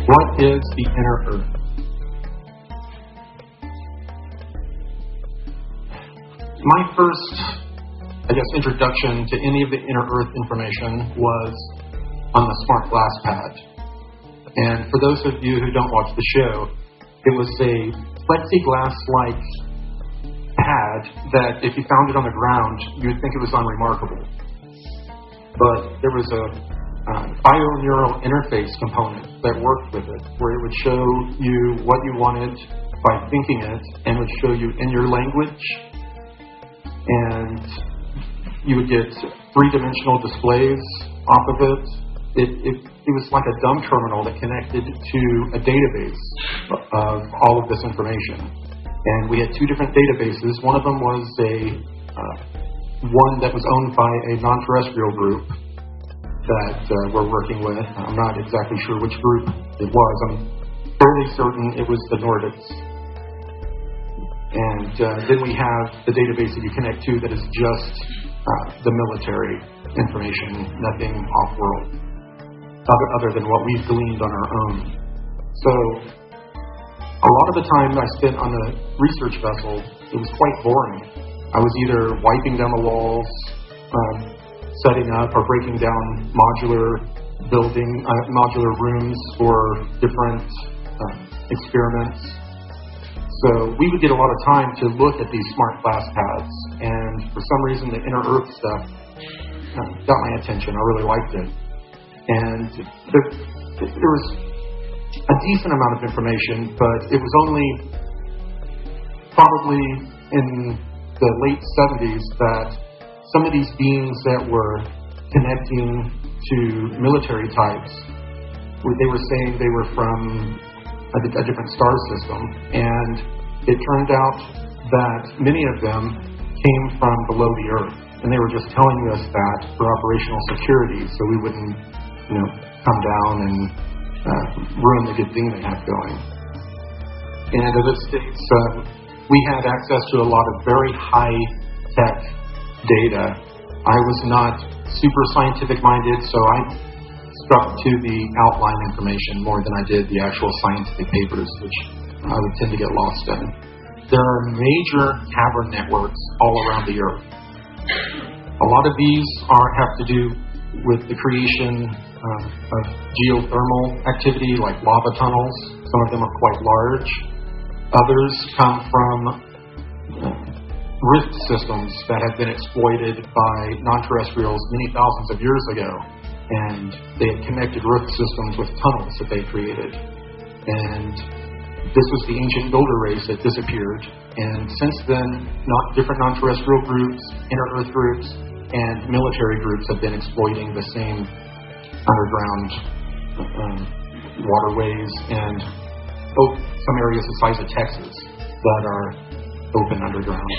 What is the inner Earth? My first, introduction to any of the inner Earth information was on the smart glass pad. And for those of you who don't watch the show, it was a plexiglass-like pad that if you found it on the ground, you would think it was unremarkable. But there was a bio-neural interface component that worked with it, where it would show you what you wanted by thinking it, and would show you in your language, and you would get three-dimensional displays off of it. It was like a dumb terminal that connected to a database of all of this information. And we had two different databases. One of them was one that was owned by a non-terrestrial group that we're working with. I'm not exactly sure which group it was. I'm fairly certain it was the Nordics. And then we have the database that you connect to that is just the military information, nothing off-world, other than what we've gleaned on our own. So a lot of the time I spent on the research vessel, it was quite boring. I was either wiping down the walls, setting up or breaking down modular rooms for different experiments. So we would get a lot of time to look at these smart glass pads, and for some reason the inner Earth stuff got my attention. I really liked it. And there was a decent amount of information, but it was only probably in the late 70s that some of these beings that were connecting to military types, they were saying they were from a different star system, and it turned out that many of them came from below the Earth, and they were just telling us that for operational security, so we wouldn't, come down and ruin the good thing they have going. And in this case, we had access to a lot of very high-tech data. I was not super scientific-minded, so I stuck to the outline information more than I did the actual scientific papers, which I would tend to get lost in. There are major cavern networks all around the Earth. A lot of these have to do with the creation of geothermal activity, like lava tunnels. Some of them are quite large. Others come from rift systems that have been exploited by non-terrestrials many thousands of years ago. And they had connected rift systems with tunnels that they created. And this was the ancient builder race that disappeared. And since then, different non-terrestrial groups, inner Earth groups, and military groups have been exploiting the same underground waterways and some areas the size of Texas that are open underground.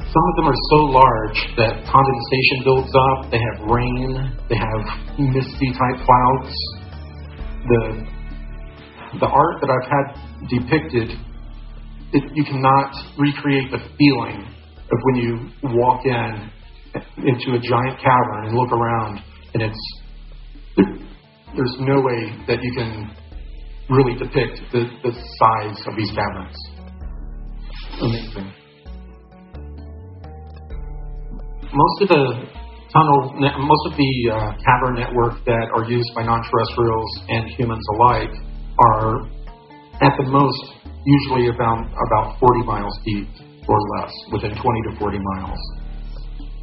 Some of them are so large that condensation builds up, they have rain, they have misty type clouds. The art that I've had depicted, you cannot recreate the feeling of when you walk into a giant cavern and look around, and there's no way that you can really depict the size of these caverns. Amazing. Most of the cavern network that are used by non-terrestrials and humans alike are, at the most, usually about 40 miles deep or less, within 20 to 40 miles.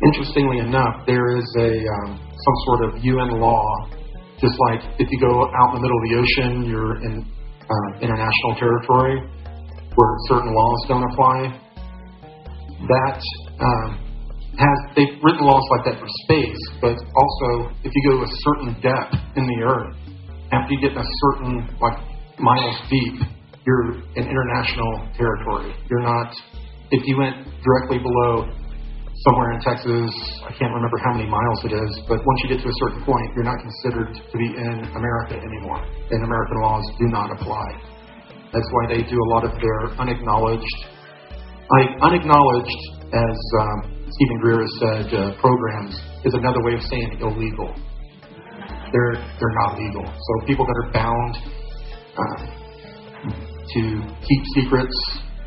Interestingly enough, there is some sort of UN law, just like if you go out in the middle of the ocean, you're in international territory where certain laws don't apply. They've written laws like that for space, but also if you go to a certain depth in the Earth, after you get in a certain miles deep, you're in international territory. You're not. If you went directly below somewhere in Texas, I can't remember how many miles it is, but once you get to a certain point, you're not considered to be in America anymore, and American laws do not apply. That's why they do a lot of their unacknowledged, as Stephen Greer has said, programs is another way of saying illegal. they're not legal. So people that are bound to keep secrets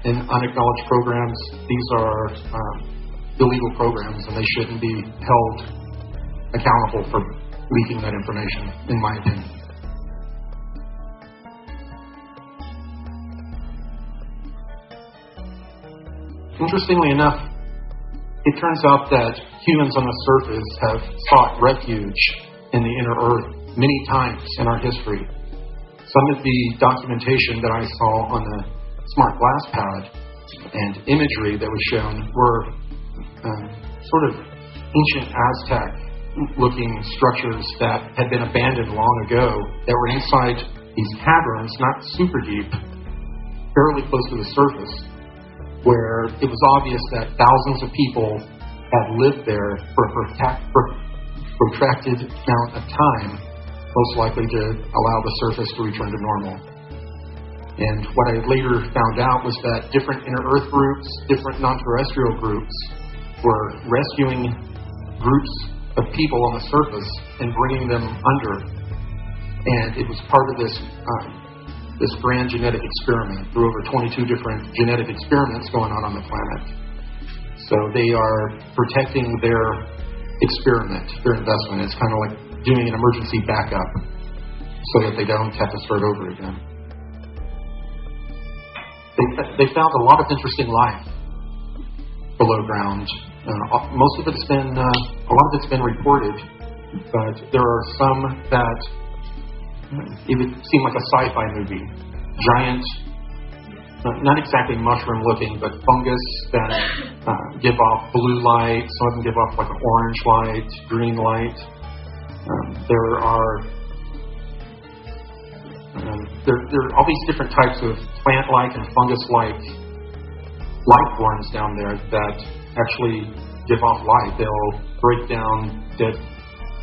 in unacknowledged programs, these are illegal programs, and they shouldn't be held accountable for leaking that information, in my opinion. Interestingly enough, it turns out that humans on the surface have sought refuge in the inner earth many times in our history. Some of the documentation that I saw on the smart glass pad and imagery that was shown were sort of ancient Aztec-looking structures that had been abandoned long ago that were inside these caverns, not super deep, fairly close to the surface, where it was obvious that thousands of people had lived there for a protracted amount of time, most likely to allow the surface to return to normal. And what I later found out was that different inner Earth groups, different non-terrestrial groups, were rescuing groups of people on the surface and bringing them under. And it was part of this grand genetic experiment. There were over 22 different genetic experiments going on the planet. So they are protecting their experiment, their investment. It's kind of like doing an emergency backup so that they don't have to start over again. They found a lot of interesting life below ground. Most of it's been, a lot of it's been reported, but there are some that it would seem like a sci-fi movie. Giant, not exactly mushroom-looking, but fungus that give off blue light. Some of them give off like an orange light, green light. There are all these different types of plant-like and fungus-like life forms down there that actually give off light. They'll break down dead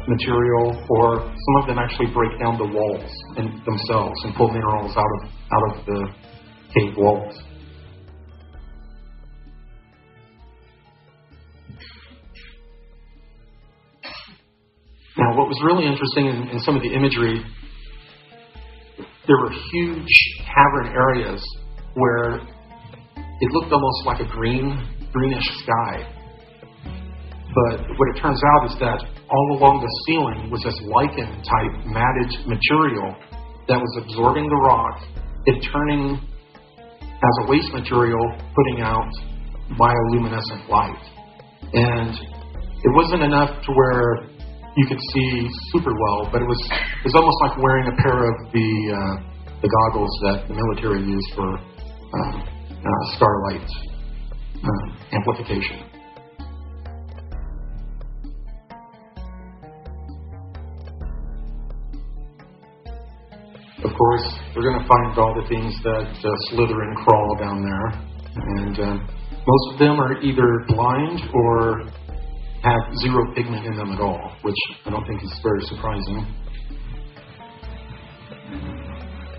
material, or some of them actually break down the walls themselves and pull minerals out of the cave walls. Now, what was really interesting in some of the imagery, there were huge cavern areas where it looked almost like a greenish sky. But what it turns out is that all along the ceiling was this lichen-type matted material that was absorbing the rock, it turning as a waste material, putting out bioluminescent light. And it wasn't enough to where you could see super well, but it was almost like wearing a pair of the goggles that the military used for starlight amplification. Of course, we're going to find all the things that slither and crawl down there, and most of them are either blind or have zero pigment in them at all, which I don't think is very surprising.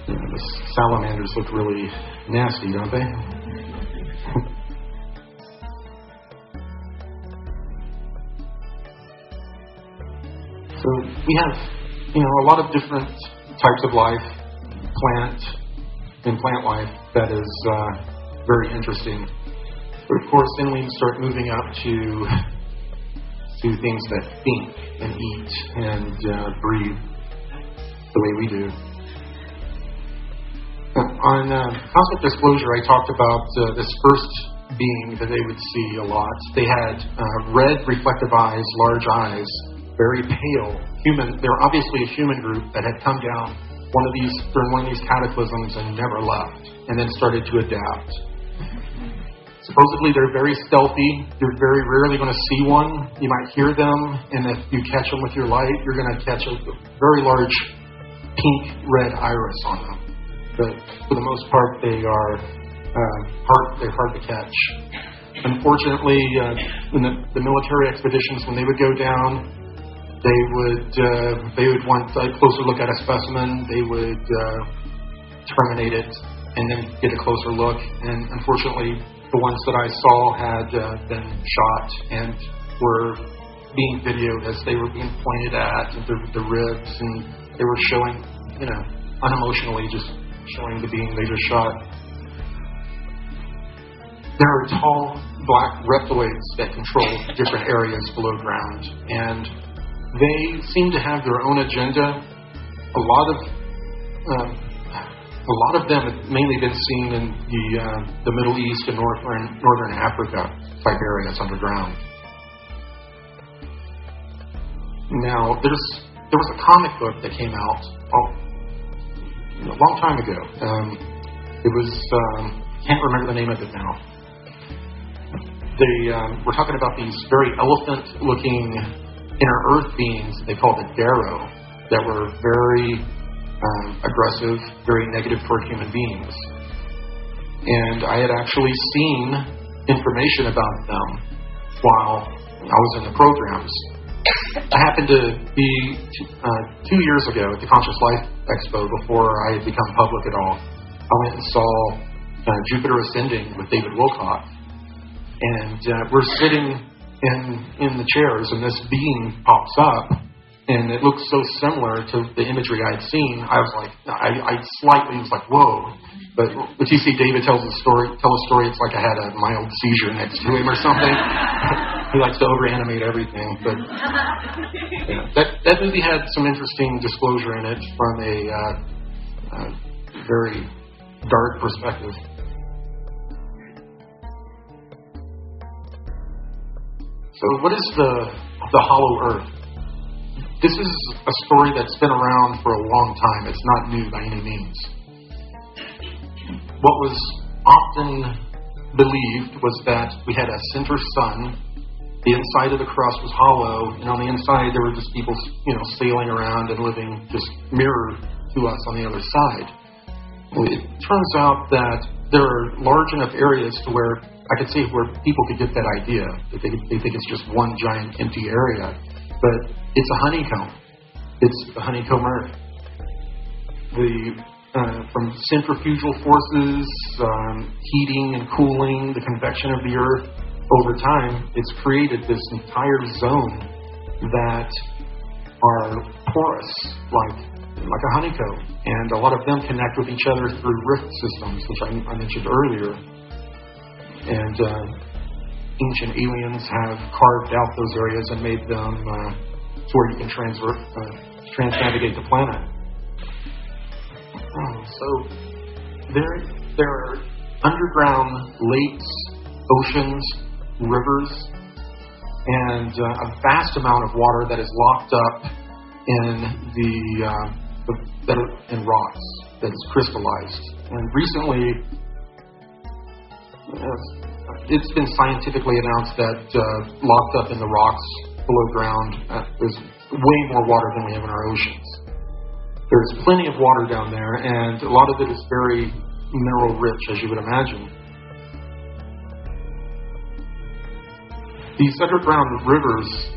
The salamanders look really nasty, don't they? So we have, a lot of different types of life, plant life, that is very interesting. But of course, then we start moving up to things that think and eat and breathe the way we do. On Cosmic Disclosure, I talked about this first being that they would see a lot. They had red reflective eyes, large eyes, very pale, human. They were obviously a human group that had come down during one of these cataclysms and never left, and then started to adapt. Supposedly, they're very stealthy. You're very rarely going to see one. You might hear them, and if you catch them with your light, you're going to catch a very large pink-red iris on them. But for the most part, they're hard to catch. Unfortunately, in the military expeditions, when they would go down, they would want a closer look at a specimen. They would terminate it and then get a closer look. And unfortunately, the ones that I saw had been shot and were being videoed as they were being pointed at, and the ribs, and they were showing, unemotionally just showing the being they just shot. There are tall black reptiloids that control different areas below ground, and they seem to have their own agenda. A lot of them have mainly been seen in the Middle East and Northern Africa type areas underground. Now, there was a comic book that came out a long time ago. It was can't remember the name of it now. They were talking about these very elephant-looking inner Earth beings. They called it Darrow, that were very aggressive, very negative toward human beings. And I had actually seen information about them while I was in the programs. I happened to be 2 years ago at the Conscious Life Expo, before I had become public at all. I went and saw Jupiter Ascending with David Wilcock. And we're sitting in the chairs, and this being pops up, and it looks so similar to the imagery I had seen. I was like, I slightly was like, whoa. But if you see David tell a story, it's like I had a mild seizure next to him or something. He likes to overanimate everything. But that movie had some interesting disclosure in it from a very dark perspective. So what is the Hollow Earth? This is a story that's been around for a long time. It's not new by any means. What was often believed was that we had a center sun. The inside of the crust was hollow, and on the inside there were just people, sailing around and living just mirrored to us on the other side. Well, it turns out that there are large enough areas to where I could see where people could get that idea, that they think it's just one giant empty area. But it's a honeycomb. It's the honeycomb Earth. From centrifugal forces, heating and cooling, the convection of the Earth, over time, it's created this entire zone that are porous, like a honeycomb. And a lot of them connect with each other through rift systems, which I mentioned earlier. And ancient aliens have carved out those areas and made them to where you can transnavigate the planet. So there are underground lakes, oceans, rivers, and a vast amount of water that is locked up in in rocks that is crystallized. And recently, it's been scientifically announced that locked up in the rocks below ground, there's way more water than we have in our oceans. There's plenty of water down there, and a lot of it is very mineral rich, as you would imagine. These underground rivers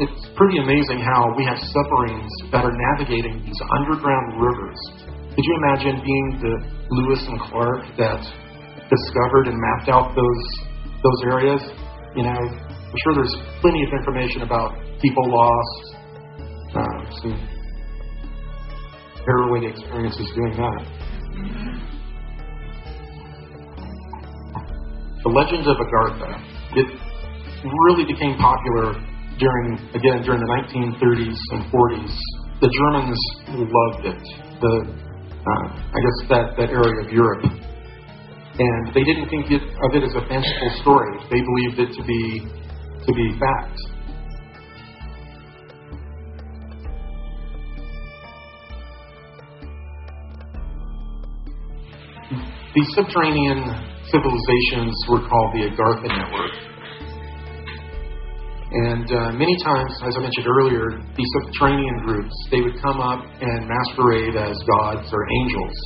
it's pretty amazing how we have submarines that are navigating these underground rivers. Could you imagine being the Lewis and Clark that discovered and mapped out those areas? I'm sure there's plenty of information about people lost, some harrowing experiences doing that. The legend of Agartha, it really became popular during the 1930s and 40s. The Germans loved it. I guess that area of Europe. And they didn't think of it as a fanciful story. They believed it to be fact. These subterranean civilizations were called the Agartha Network. And many times, as I mentioned earlier, these subterranean groups, they would come up and masquerade as gods or angels.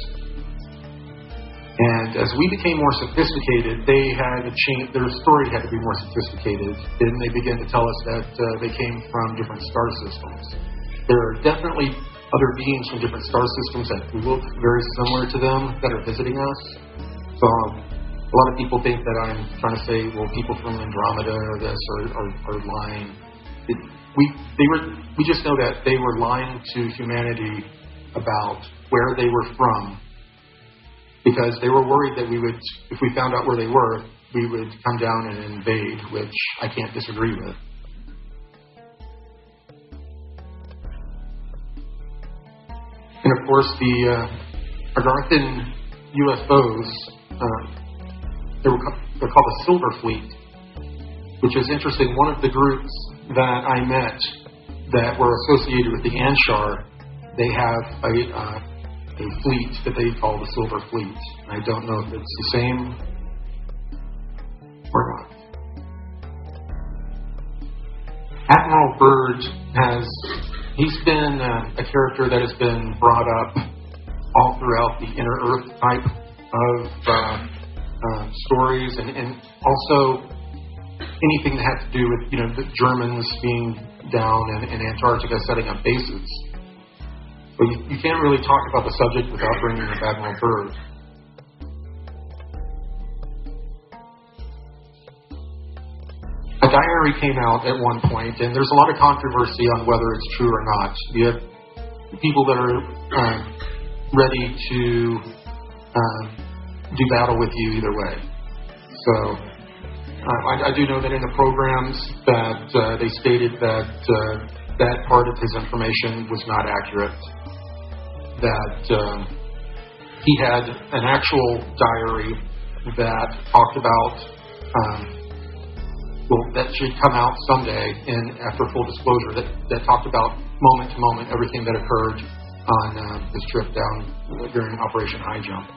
And as we became more sophisticated, they had to change, their story had to be more sophisticated. Then they began to tell us that they came from different star systems. There are definitely other beings from different star systems that look very similar to them that are visiting us. So a lot of people think that I'm trying to say, well, people from Andromeda or this are lying. we just know that they were lying to humanity about where they were from, because they were worried that we would, if we found out where they were, we would come down and invade, which I can't disagree with. And of course, the Agarthan UFOs, they're called the Silver Fleet, which is interesting. One of the groups that I met that were associated with the Anshar, they have a fleet that they call the Silver Fleet. I don't know if it's the same or not. Admiral Byrd he's been a character that has been brought up all throughout the Inner Earth type of stories, and also anything that had to do with, the Germans being down in Antarctica setting up bases. But you can't really talk about the subject without bringing up Admiral Byrd. A diary came out at one point, and there's a lot of controversy on whether it's true or not. You have people that are ready to do battle with you either way. So I do know that in the programs that they stated that that part of his information was not accurate, that he had an actual diary that talked about that should come out someday, and after full disclosure, that talked about moment to moment everything that occurred on this trip down during Operation High Jump.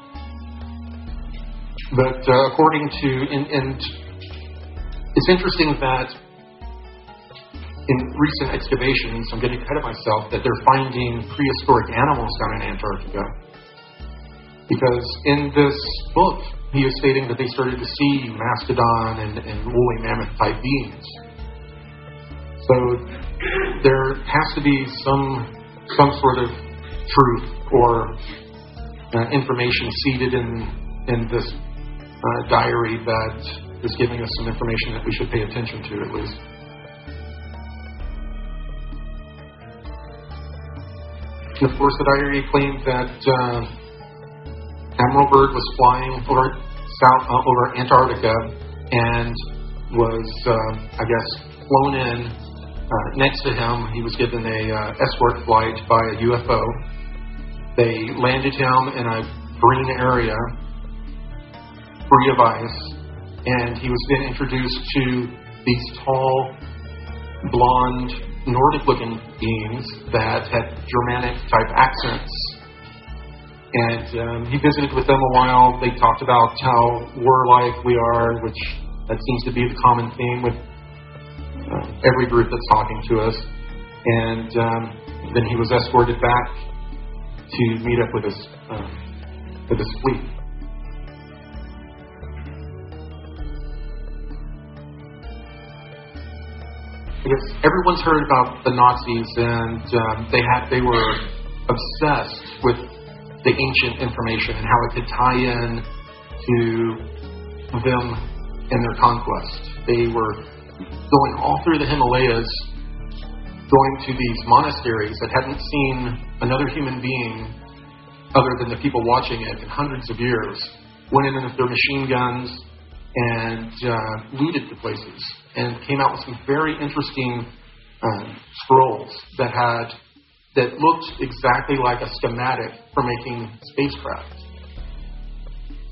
But according to, and it's interesting that in recent excavations, I'm getting ahead of myself, that they're finding prehistoric animals down in Antarctica. Because in this book, he is stating that they started to see mastodon and woolly mammoth type beings. So there has to be some sort of truth or information seated in this diary that is giving us some information that we should pay attention to, at least. And of course, the diary claimed that Admiral Byrd was flying over Antarctica and was, flown in. Next to him, he was given a escort flight by a UFO. They landed him in a green area, free of ice, and he was then introduced to these tall, blonde, Nordic-looking beings that had Germanic-type accents. And he visited with them a while. They talked about how warlike we are, which that seems to be the common theme with every group that's talking to us. And then he was escorted back to meet up with his fleet. I guess everyone's heard about the Nazis, and they were obsessed with the ancient information and how it could tie in to them and their conquest. They were going all through the Himalayas, going to these monasteries that hadn't seen another human being other than the people watching it in hundreds of years, went in with their machine guns and looted the places, and came out with some very interesting scrolls that looked exactly like a schematic for making spacecraft.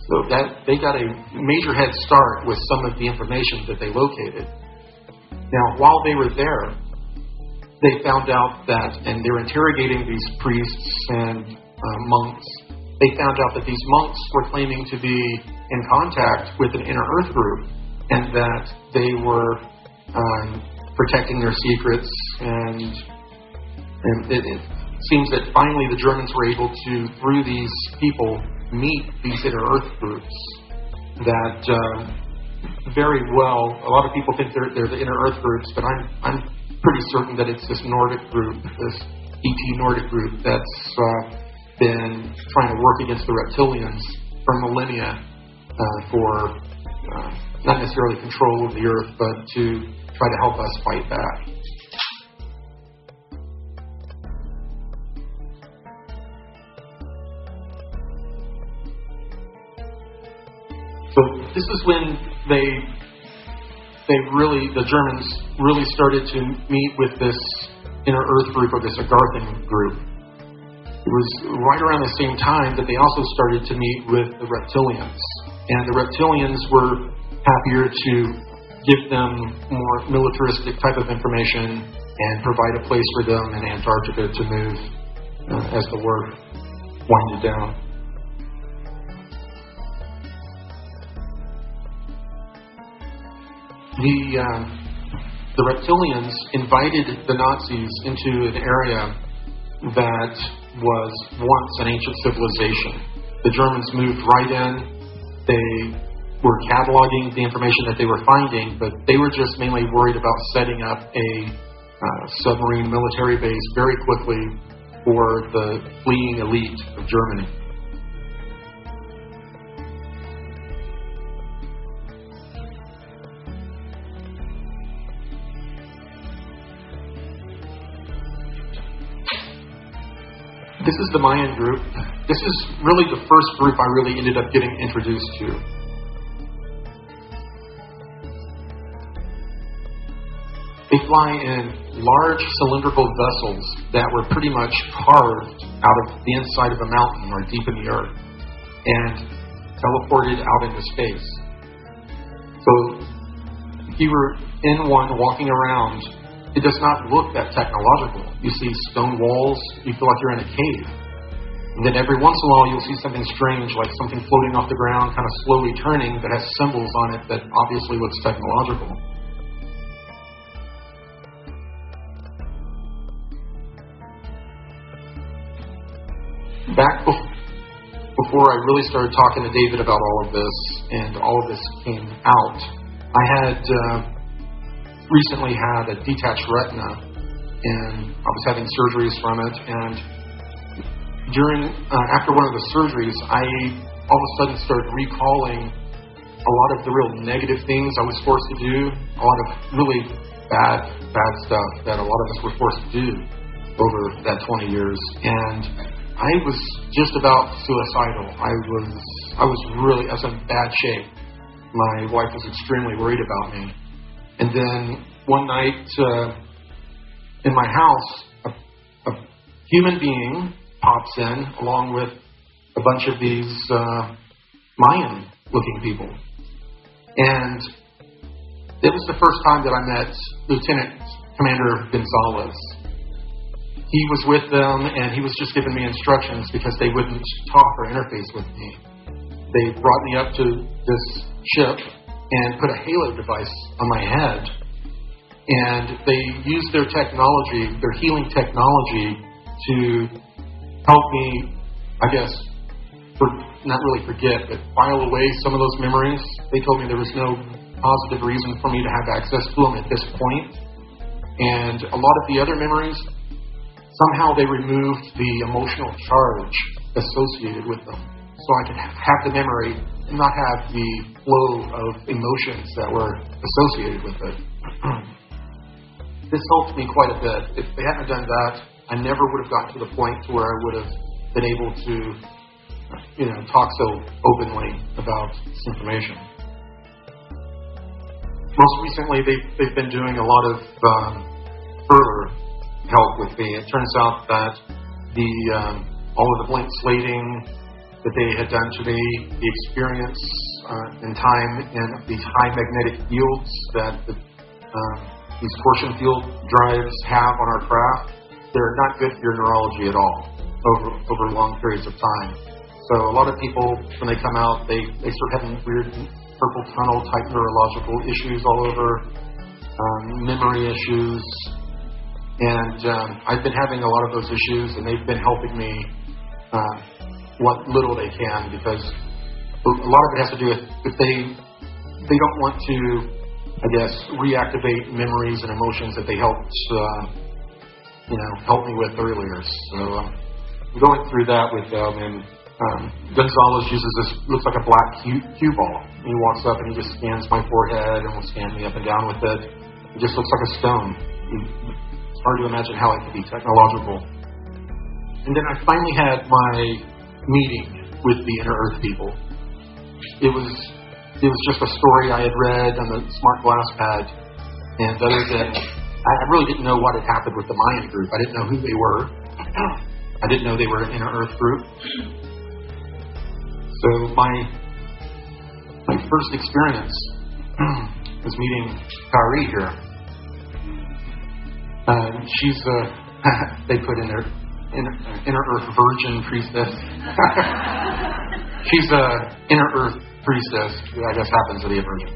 So that they got a major head start with some of the information that they located. Now, while they were there, they found out that, and they were interrogating these priests and monks, they found out that these monks were claiming to be in contact with an inner Earth group, and that they were protecting their secrets, and it seems that finally the Germans were able to, through these people, meet these inner Earth groups that very well, a lot of people think they're the inner Earth groups, but I'm pretty certain that it's this Nordic group, this ET Nordic group that's been trying to work against the reptilians for millennia for not necessarily control of the Earth, but to try to help us fight back. this is when the Germans really started to meet with this inner Earth group, or this Agarthan group. It was right around the same time that they also started to meet with the reptilians. And the reptilians were happier to give them more militaristic type of information and provide a place for them in Antarctica to move as the war winded down. The reptilians invited the Nazis into an area that was once an ancient civilization. The Germans moved right in. They were cataloging the information that they were finding, but they were just mainly worried about setting up a submarine military base very quickly for the fleeing elite of Germany. This is the Mayan group. This is really the first group I really ended up getting introduced to. They fly in large cylindrical vessels that were pretty much carved out of the inside of a mountain or deep in the earth and teleported out into space. So if you were in one walking around, it does not look that technological. You see stone walls, you feel like you're in a cave. And then every once in a while you'll see something strange, like something floating off the ground, kind of slowly turning, that has symbols on it that obviously looks technological. Back before I really started talking to David about all of this, and all of this came out, I had recently had a detached retina, and I was having surgeries from it. And after one of the surgeries, I all of a sudden started recalling a lot of the real negative things I was forced to do, a lot of really bad stuff that a lot of us were forced to do over that 20 years. And I was just about suicidal. I was in bad shape. My wife was extremely worried about me. And then one night in my house, a human being pops in along with a bunch of these Mayan-looking people. And it was the first time that I met Lieutenant Commander Gonzalez. He was with them, and he was just giving me instructions because they wouldn't talk or interface with me. They brought me up to this ship and put a halo device on my head. And they used their technology, their healing technology, to help me, I guess, not really forget, but file away some of those memories. They told me there was no positive reason for me to have access to them at this point. And a lot of the other memories, somehow they removed the emotional charge associated with them. So I could have the memory and not have the flow of emotions that were associated with it. This helped me quite a bit. If they hadn't done that, I never would have gotten to the point to where I would have been able to, talk so openly about this information. Most recently, they've been doing a lot of further help with me. It turns out that all of the blank slating that they had done to me, the experience in time in these high magnetic fields that these torsion field drives have on our craft, they're not good for your neurology at all over long periods of time. So a lot of people, when they come out, they start having weird purple tunnel type neurological issues all over, memory issues, and I've been having a lot of those issues, and they've been helping me what little they can, because a lot of it has to do with if they don't want to, I guess, reactivate memories and emotions that they helped help me with earlier. So I'm going through that with them, and Gonzalez uses this, looks like a black cue ball. And he walks up and he just scans my forehead and will scan me up and down with it. It just looks like a stone. It's hard to imagine how it could be technological. And then I finally had my meeting with the Inner Earth people. It was it was just a story I had read on the smart glass pad, and other than, I really didn't know what had happened with the Mayan group. I didn't know who they were. I didn't know they were an inner Earth group. So my first experience was meeting Kari here. She's they put in their inner Earth virgin priestess. She's a inner Earth priestess who I guess happens to be a virgin.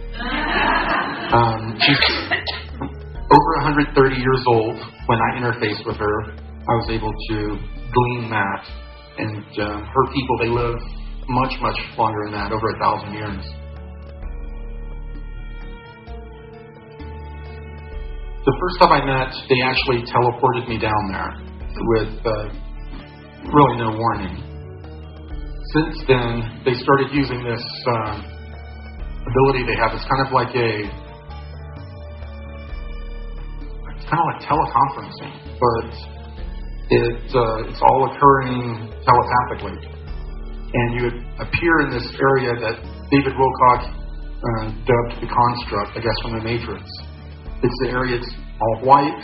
She's over 130 years old. When I interfaced with her, I was able to glean that. And her people, they live much, much longer than that, over 1,000 years. The first time I met, they actually teleported me down there with really no warning. Since then, they started using this ability they have. It's kind of like teleconferencing, but it's all occurring telepathically. And you would appear in this area that David Wilcock dubbed the construct, I guess, from the Matrix. It's the area that's all white,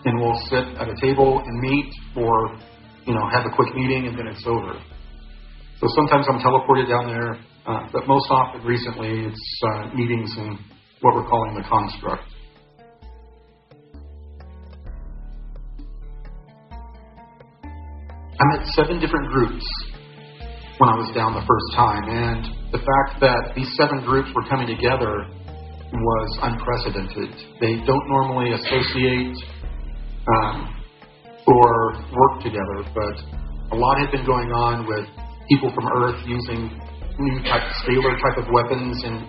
and we'll sit at a table and meet, or have a quick meeting, and then it's over. So sometimes I'm teleported down there, but most often recently it's meetings in what we're calling the construct. I met 7 different groups when I was down the first time, and the fact that these 7 groups were coming together was unprecedented. They don't normally associate or work together, but a lot had been going on with people from Earth using new scalar type of weapons and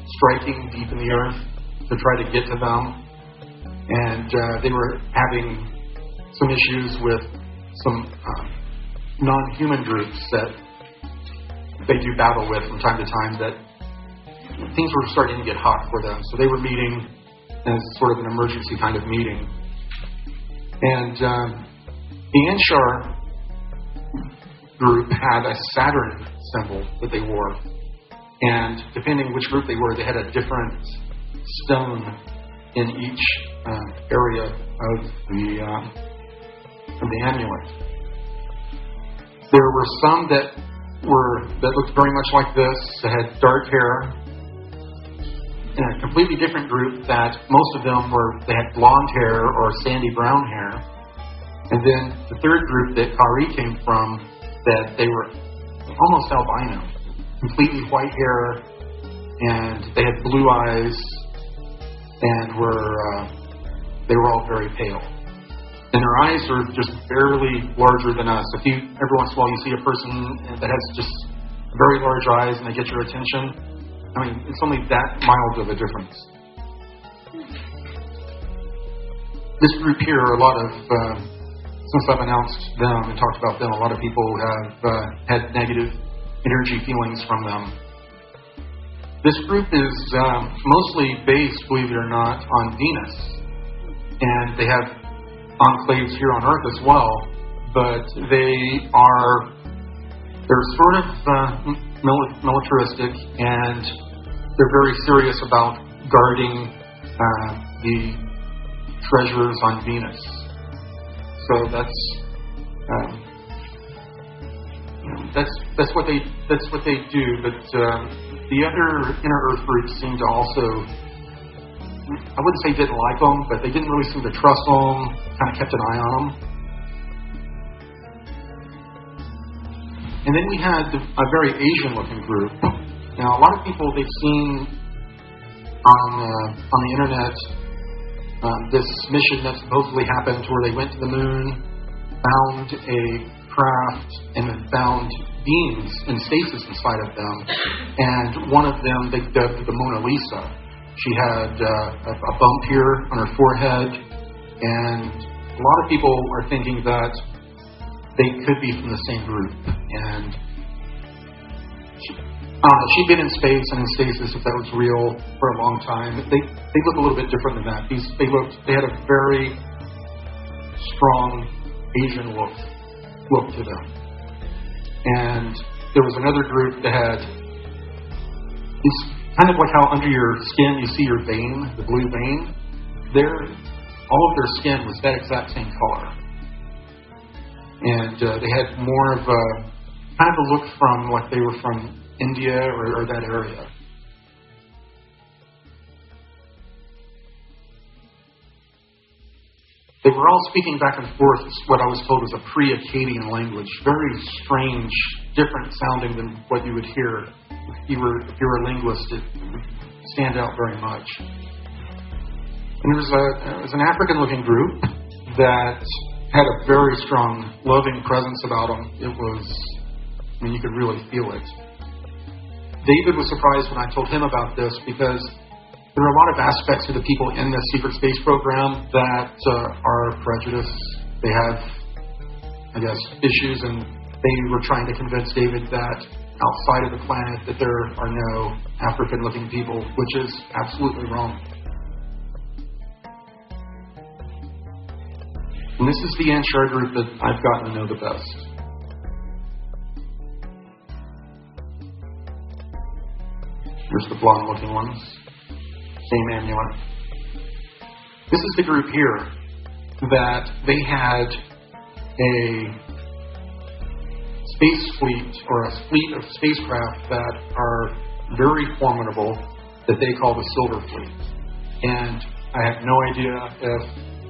striking deep in the Earth to try to get to them. And they were having some issues with some non-human groups that they do battle with from time to time, that things were starting to get hot for them. So they were meeting as sort of an emergency kind of meeting. And the Anshar group had a Saturn symbol that they wore. And depending which group they were, they had a different stone in each area of the amulet. There were some that looked very much like this, that had dark hair. And a completely different group that most of them they had blonde hair or sandy brown hair. And then the third group that Kari came from, that they were almost albino, completely white hair, and they had blue eyes, and they were all very pale. And their eyes are just barely larger than us. Every once in a while you see a person that has just very large eyes and they get your attention, I mean, it's only that mild of a difference. This group here, a lot of, since I've announced them and talked about them, a lot of people have had negative energy feelings from them. This group is mostly based, believe it or not, on Venus. And they have enclaves here on Earth as well, but they're sort of militaristic, and they're very serious about guarding the treasures on Venus. So that's what they do. But the other inner Earth groups seem to also, I wouldn't say didn't like them, but they didn't really seem to trust them. Kind of kept an eye on them. And then we had a very Asian-looking group. Now, a lot of people, they've seen on the internet this mission that supposedly happened where they went to the moon, found a craft, and found beings in stasis inside of them. And one of them they dubbed the Mona Lisa. She had a bump here on her forehead, and a lot of people are thinking that they could be from the same group. And she'd been in space and in stasis, if that was real, for a long time. They look a little bit different than that. They had a very strong Asian look to them. And there was another group that had these kind of like how under your skin you see your vein, the blue vein. All of their skin was that exact same color. And they had more of a kind of a look from like they were from India or that area. They were all speaking back and forth what I was told was a pre-Akkadian language, very strange, different sounding than what you would hear. If you were a linguist, it would stand out very much. And there was an African-looking group that had a very strong, loving presence about them. It was, you could really feel it. David was surprised when I told him about this because there are a lot of aspects of the people in the secret space program that are prejudiced. They have, I guess, issues, and they were trying to convince David that outside of the planet that there are no African-looking people, which is absolutely wrong. And this is the Anshar group that I've gotten to know the best. Here's the blonde-looking ones. Same amulet. This is the group here that they had a space fleet or a fleet of spacecraft that are very formidable that they call the Silver Fleet. And I have no idea if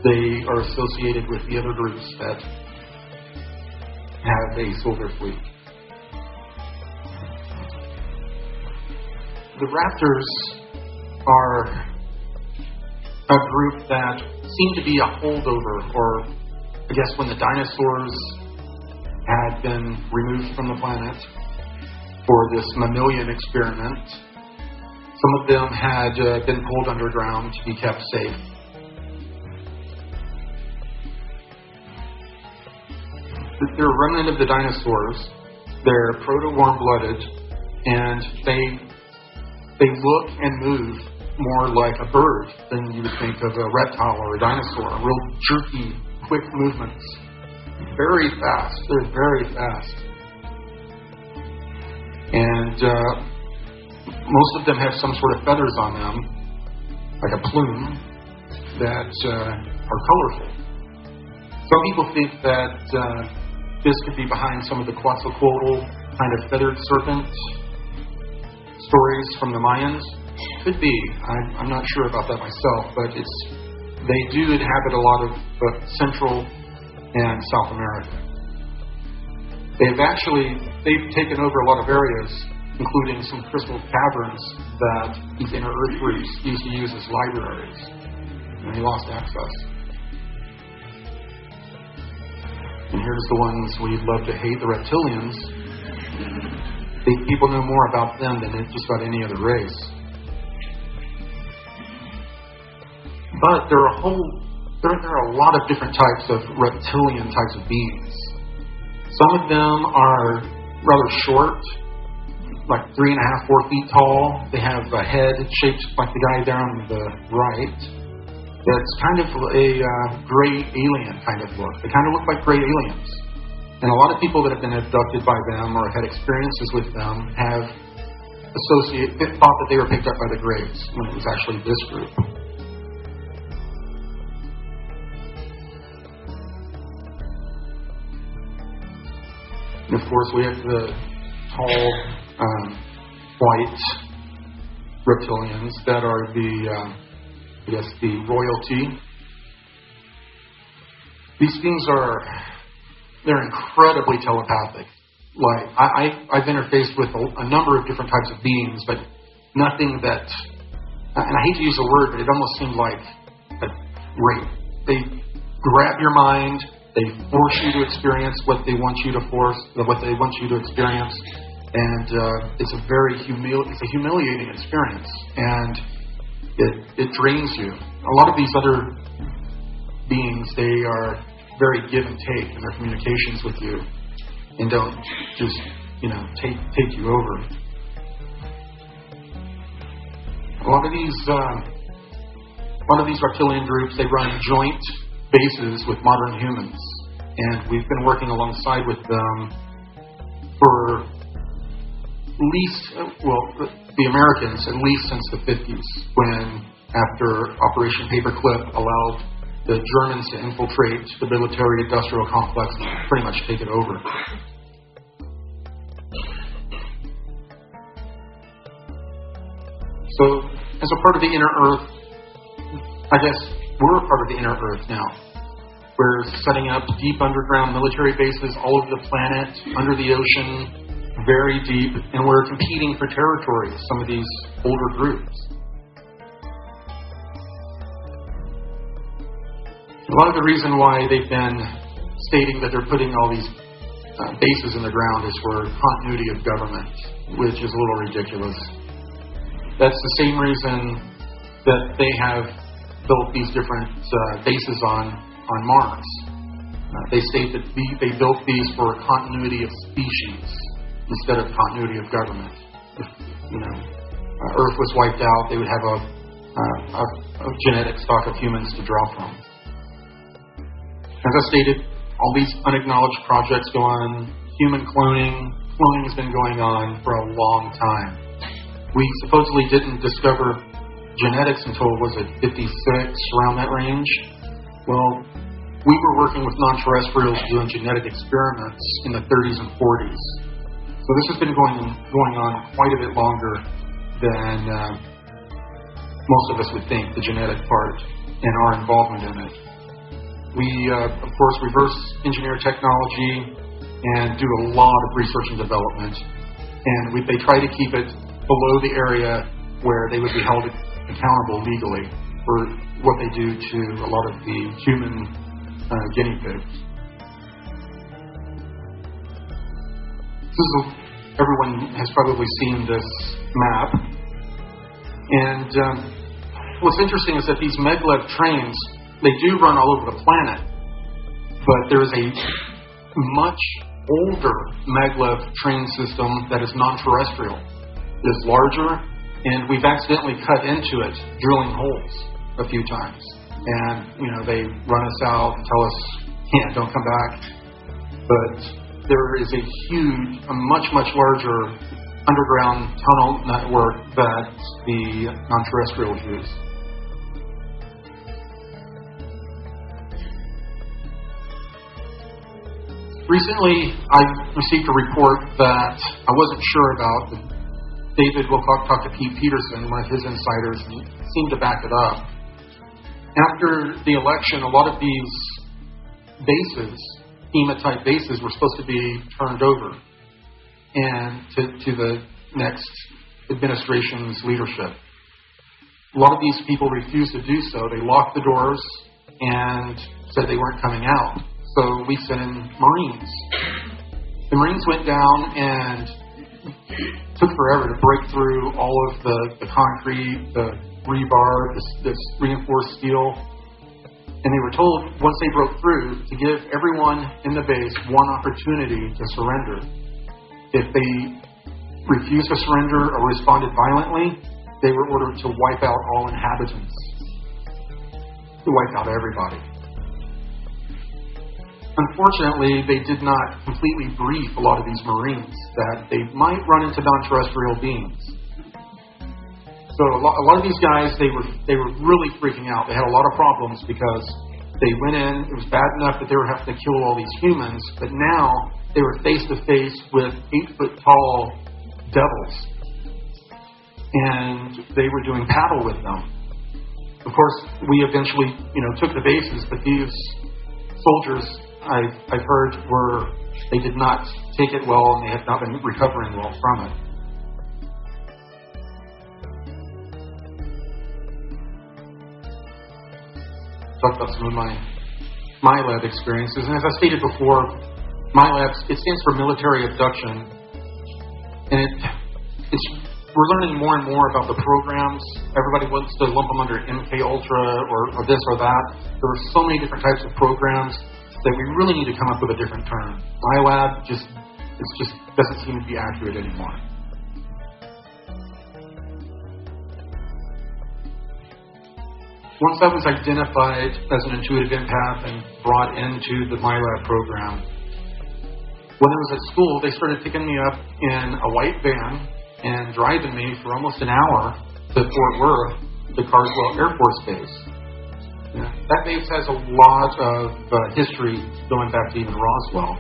they are associated with the other groups that have a Silver Fleet. The Raptors are a group that seem to be a holdover, or I guess when the dinosaurs had been removed from the planet for this mammalian experiment, some of them had been pulled underground to be kept safe. They're a remnant of the dinosaurs. They're proto-warm-blooded, and they look and move more like a bird than you would think of a reptile or a dinosaur. Real jerky, quick movements. Very fast. They're very fast. And most of them have some sort of feathers on them, like a plume, that are colorful. Some people think that this could be behind some of the Quetzalcoatl kind of feathered serpent stories from the Mayans. Could be. I'm not sure about that myself, but they do inhabit a lot of Central and South America. They've taken over a lot of areas, including some crystal caverns that these inner Earth groups used to use as libraries, and they lost access. And here's the ones we'd love to hate, the reptilians. People know more about them than just about any other race. But there are a lot of different types of reptilian types of beings. Some of them are rather short, like 3.5, 4 feet tall. They have a head shaped like the guy there on the right. That's kind of a gray alien kind of look. They kind of look like gray aliens. And a lot of people that have been abducted by them or had experiences with them have thought that they were picked up by the Greys when it was actually this group. And of course, we have the tall, white reptilians that are the royalty. These beings they're incredibly telepathic. Like, I've interfaced with a number of different types of beings, but nothing that, and I hate to use the word, but it almost seemed like a rape. They grab your mind, they force you to experience what they want you to experience, and it's a humiliating experience, and it drains you. A lot of these other beings, they are very give and take in their communications with you, and don't just take you over. A lot of these reptilian groups, they run joint bases with modern humans, and we've been working alongside with them for the Americans, at least since the 50s, when, after Operation Paperclip, allowed the Germans to infiltrate the military-industrial complex and pretty much take it over. So, as a part of the inner Earth, I guess we're a part of the inner Earth now. We're setting up deep underground military bases all over the planet, under the ocean, very deep, and we're competing for territory with some of these older groups. A lot of the reason why they've been stating that they're putting all these bases in the ground is for continuity of government, which is a little ridiculous. That's the same reason that they have built these different bases on Mars. They state that they built these for continuity of species instead of continuity of government. If Earth was wiped out, they would have a genetic stock of humans to draw from. As I stated, all these unacknowledged projects go on. Human cloning. Cloning has been going on for a long time. We supposedly didn't discover genetics until, was it 56, around that range? Well, we were working with non-terrestrials doing genetic experiments in the 30s and 40s. So this has been going on quite a bit longer than most of us would think, the genetic part and our involvement in it. We, of course, reverse engineer technology and do a lot of research and development. And they try to keep it below the area where they would be held accountable legally for what they do to a lot of the human guinea pigs. Everyone has probably seen this map. And what's interesting is that these maglev trains, they do run all over the planet, but there is a much older maglev train system that is non-terrestrial. It is larger, and we've accidentally cut into it, drilling holes a few times. And, they run us out and tell us, don't come back. But there is a much, much larger underground tunnel network that the non-terrestrials use. Recently, I received a report that I wasn't sure about. David Wilcock talked to Pete Peterson, one of his insiders, and he seemed to back it up. After the election, a lot of these bases, FEMA-type bases, were supposed to be turned over and to the next administration's leadership. A lot of these people refused to do so. They locked the doors and said they weren't coming out. So we sent in Marines. The Marines went down and took forever to break through all of the concrete, the rebar, this reinforced steel. And they were told, once they broke through, to give everyone in the base one opportunity to surrender. If they refused to surrender or responded violently, they were ordered to wipe out all inhabitants. To wipe out everybody. Unfortunately, they did not completely brief a lot of these Marines that they might run into non-terrestrial beings. So a lot of these guys, they were really freaking out. They had a lot of problems because they went in, it was bad enough that they were having to kill all these humans, but now they were face to face with 8-foot-tall devils. And they were doing battle with them. Of course, we eventually, took the bases, but these soldiers, I've heard, they did not take it well, and they have not been recovering well from it. Talk about some of my lab experiences, and as I stated before, my lab, it stands for military abduction, and we're learning more and more about the programs. Everybody wants to lump them under MK Ultra or this or that. There are so many different types of programs that we really need to come up with a different term. My lab just doesn't seem to be accurate anymore. Once I was identified as an intuitive empath and brought into the MyLab program, When I was at school, they started picking me up in a white van and driving me for almost an hour to Fort Worth, the Carswell Air Force Base. Yeah, that base has a lot of history going back to even Roswell.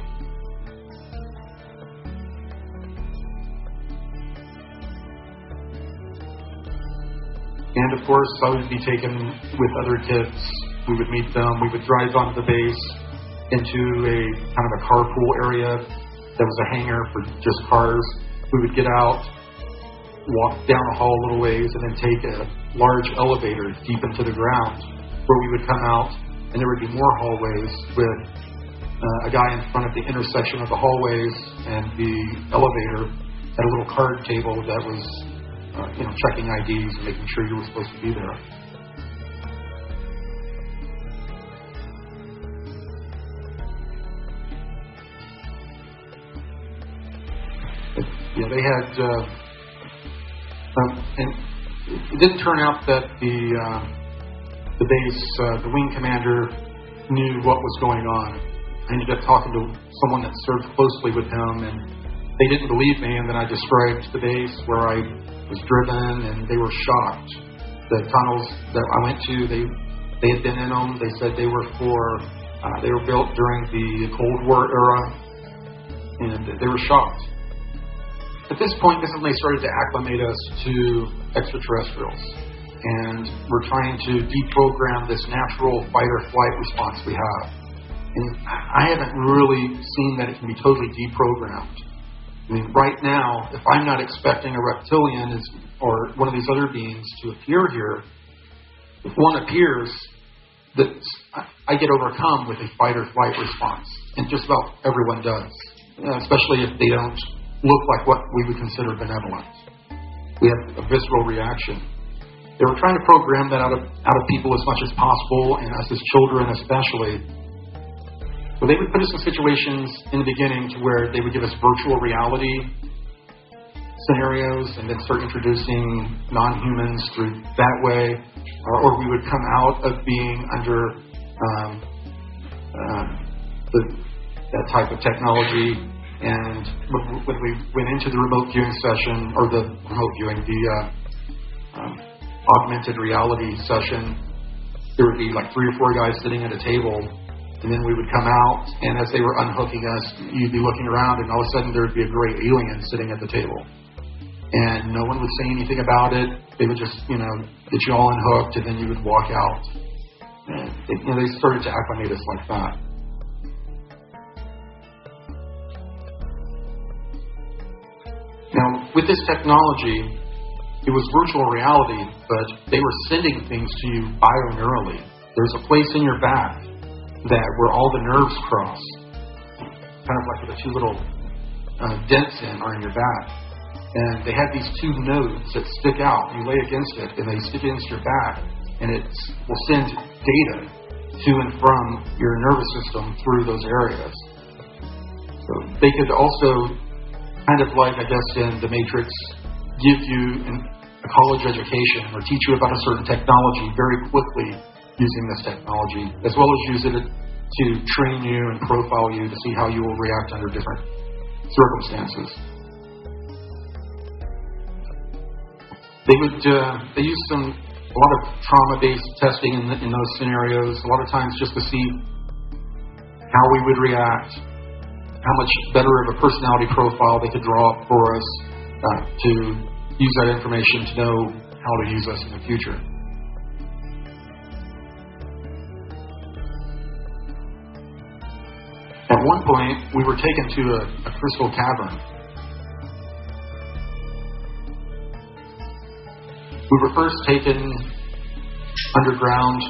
And of course, I would be taken with other kids. We would meet them. We would drive onto the base into a kind of a carpool area that was a hangar for just cars. We would get out, walk down a hall a little ways, and then take a large elevator deep into the ground, where we would come out, and there would be more hallways with a guy in front of the intersection of the hallways, and the elevator had a little card table that was checking IDs and making sure you were supposed to be there. They had, and it didn't turn out that the base, the wing commander knew what was going on. I ended up talking to someone that served closely with him, and they didn't believe me, and then I described the base where I was driven, and they were shocked. The tunnels that I went to, they had been in them. They said they were they were built during the Cold War era, and they were shocked. At this point, this is when they started to acclimate us to extraterrestrials. And we're trying to deprogram this natural fight-or-flight response we have. And I haven't really seen that it can be totally deprogrammed. I mean, right now, if I'm not expecting a reptilian or one of these other beings to appear here, if one appears, I get overcome with a fight-or-flight response. And just about everyone does, especially if they don't look like what we would consider benevolent. We have a visceral reaction. They were trying to program that out of people as much as possible, and us as children especially. So they would put us in situations in the beginning to where they would give us virtual reality scenarios and then start introducing non-humans through that way, or we would come out of being under that type of technology. And when we went into the remote viewing session, or the augmented reality session, there would be like 3 or 4 guys sitting at a table, and then we would come out, and as they were unhooking us, you'd be looking around, and all of a sudden there would be a gray alien sitting at the table. And no one would say anything about it. They would just, get you all unhooked, and then you would walk out. And they started to acclimate us like that. Now, with this technology, it was virtual reality, but they were sending things to you bioneurally. There's a place in your back where all the nerves cross, kind of like the 2 little dents are in your back. And they have these 2 nodes that stick out. You lay against it, and they stick against your back, and it will send data to and from your nervous system through those areas. So they could also, kind of like, I guess, in The Matrix, give you a college education or teach you about a certain technology very quickly using this technology, as well as use it to train you and profile you to see how you will react under different circumstances. They use a lot of trauma-based testing in those scenarios, a lot of times just to see how we would react, how much better of a personality profile they could draw up for us to use that information to know how to use us in the future. At one point, we were taken to a crystal cavern. We were first taken underground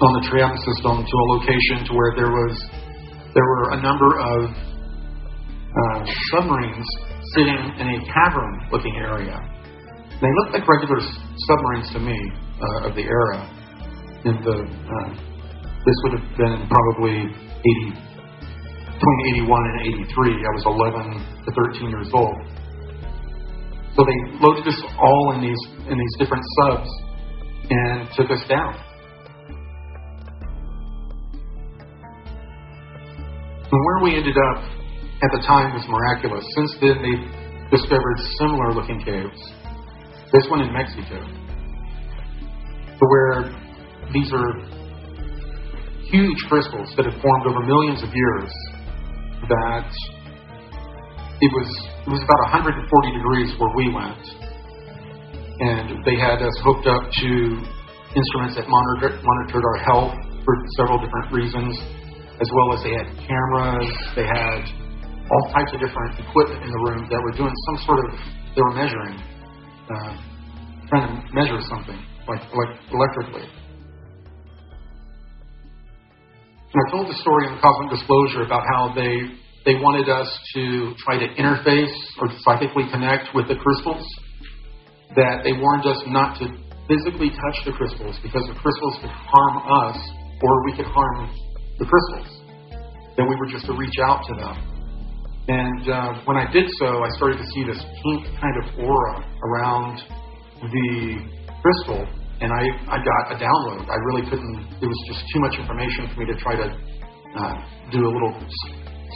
on the tram system to a location to where there were a number of submarines sitting in a cavern-looking area. They looked like regular submarines to me of the era. This would have been probably between 81 and 83. I was 11 to 13 years old. So they loaded us all in these different subs and took us down. And where we ended up at the time was miraculous. Since then, they've discovered similar looking caves. This one in Mexico, where these are huge crystals that have formed over millions of years. That it was about 140 degrees where we went, and they had us hooked up to instruments that monitored our health for several different reasons, as well as they had cameras. They had all types of different equipment in the room that were doing some sort of, they were measuring, trying to measure something, like electrically. And I told the story in Cosmic Disclosure about how they wanted us to try to interface or psychically connect with the crystals, that they warned us not to physically touch the crystals because the crystals could harm us or we could harm the crystals, that we were just to reach out to them. And when I did so, I started to see this pink kind of aura around the crystal, and I got a download. I really couldn't, it was just too much information for me to try to do a little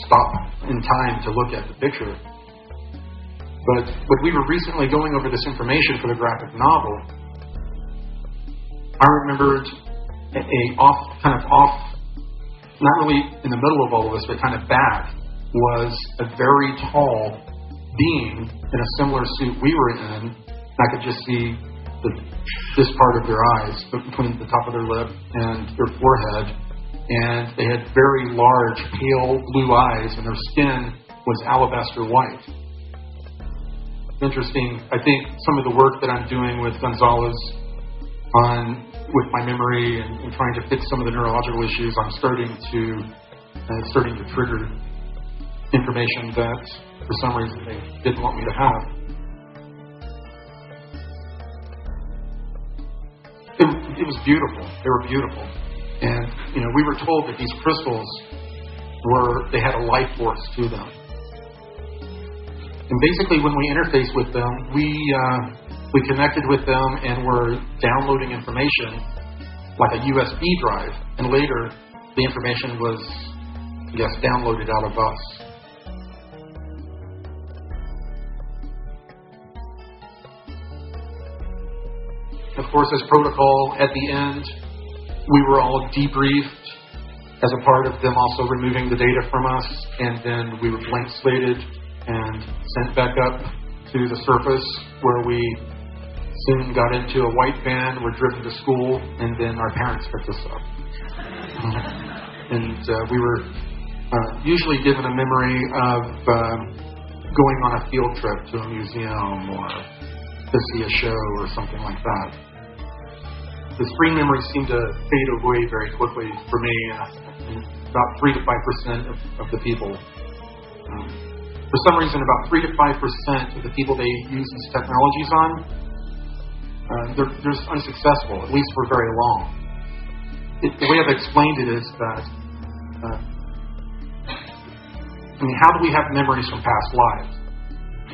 stop in time to look at the picture. But when we were recently going over this information for the graphic novel, I remembered not really in the middle of all of this, but kind of back, was a very tall being in a similar suit we were in. I could just see this part of their eyes, between the top of their lip and their forehead. And they had very large, pale blue eyes, and their skin was alabaster white. Interesting. I think some of the work that I'm doing with Gonzalez with my memory and trying to fix some of the neurological issues, I'm starting to trigger information that for some reason they didn't want me to have. It was beautiful. They were beautiful. And, we were told that these crystals they had a life force to them. And basically when we interfaced with them, we connected with them and were downloading information like a USB drive. And later, the information was, downloaded out of us. Of course, as protocol, at the end, we were all debriefed as a part of them also removing the data from us, and then we were blank slated and sent back up to the surface, where we soon got into a white van, were driven to school, and then our parents picked us up. And we were usually given a memory of going on a field trip to a museum or to see a show or something like that. The screen memories seem to fade away very quickly for me, about 3 to 5% of the people. For some reason, about 3 to 5% of the people they use these technologies on, they're unsuccessful, at least for very long. The way I've explained it is that, how do we have memories from past lives?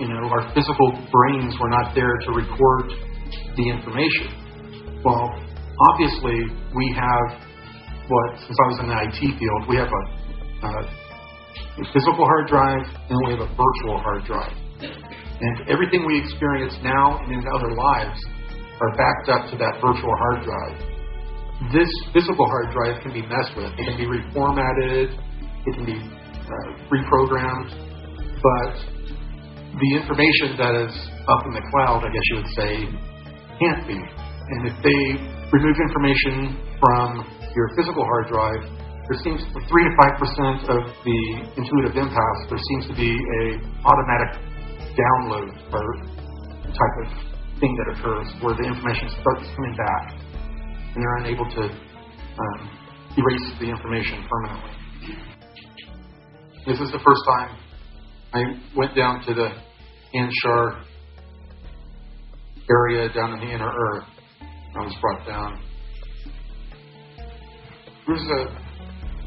Our physical brains were not there to record the information. Well, obviously, we have since I was in the IT field, we have a physical hard drive and we have a virtual hard drive. And everything we experience now and in other lives are backed up to that virtual hard drive. This physical hard drive can be messed with. It can be reformatted. It can be reprogrammed. But the information that is up in the cloud, I guess you would say, can't be. And if they remove information from your physical hard drive, there seems 3 to 5% of the intuitive impasse, there seems to be a automatic download or type of thing that occurs where the information starts coming back and they're unable to erase the information permanently. This is the first time I went down to the Anshar area down in the inner earth. I was brought down. There was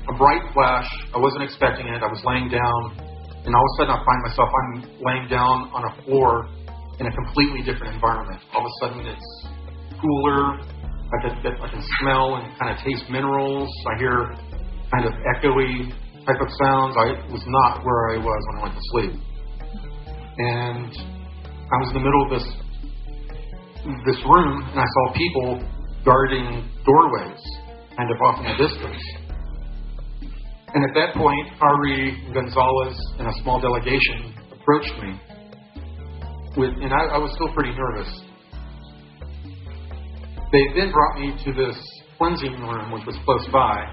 a bright flash. I wasn't expecting it. I was laying down, and all of a sudden I find myself, I'm laying down on a floor in a completely different environment. All of a sudden it's cooler. I can smell and kind of taste minerals. I hear kind of echoey type of sounds. I was not where I was when I went to sleep. And I was in the middle of this room, and I saw people guarding doorways, kind of off in the distance. And at that point, Hari, Gonzalez, and a small delegation approached me. And I was still pretty nervous. They then brought me to this cleansing room, which was close by.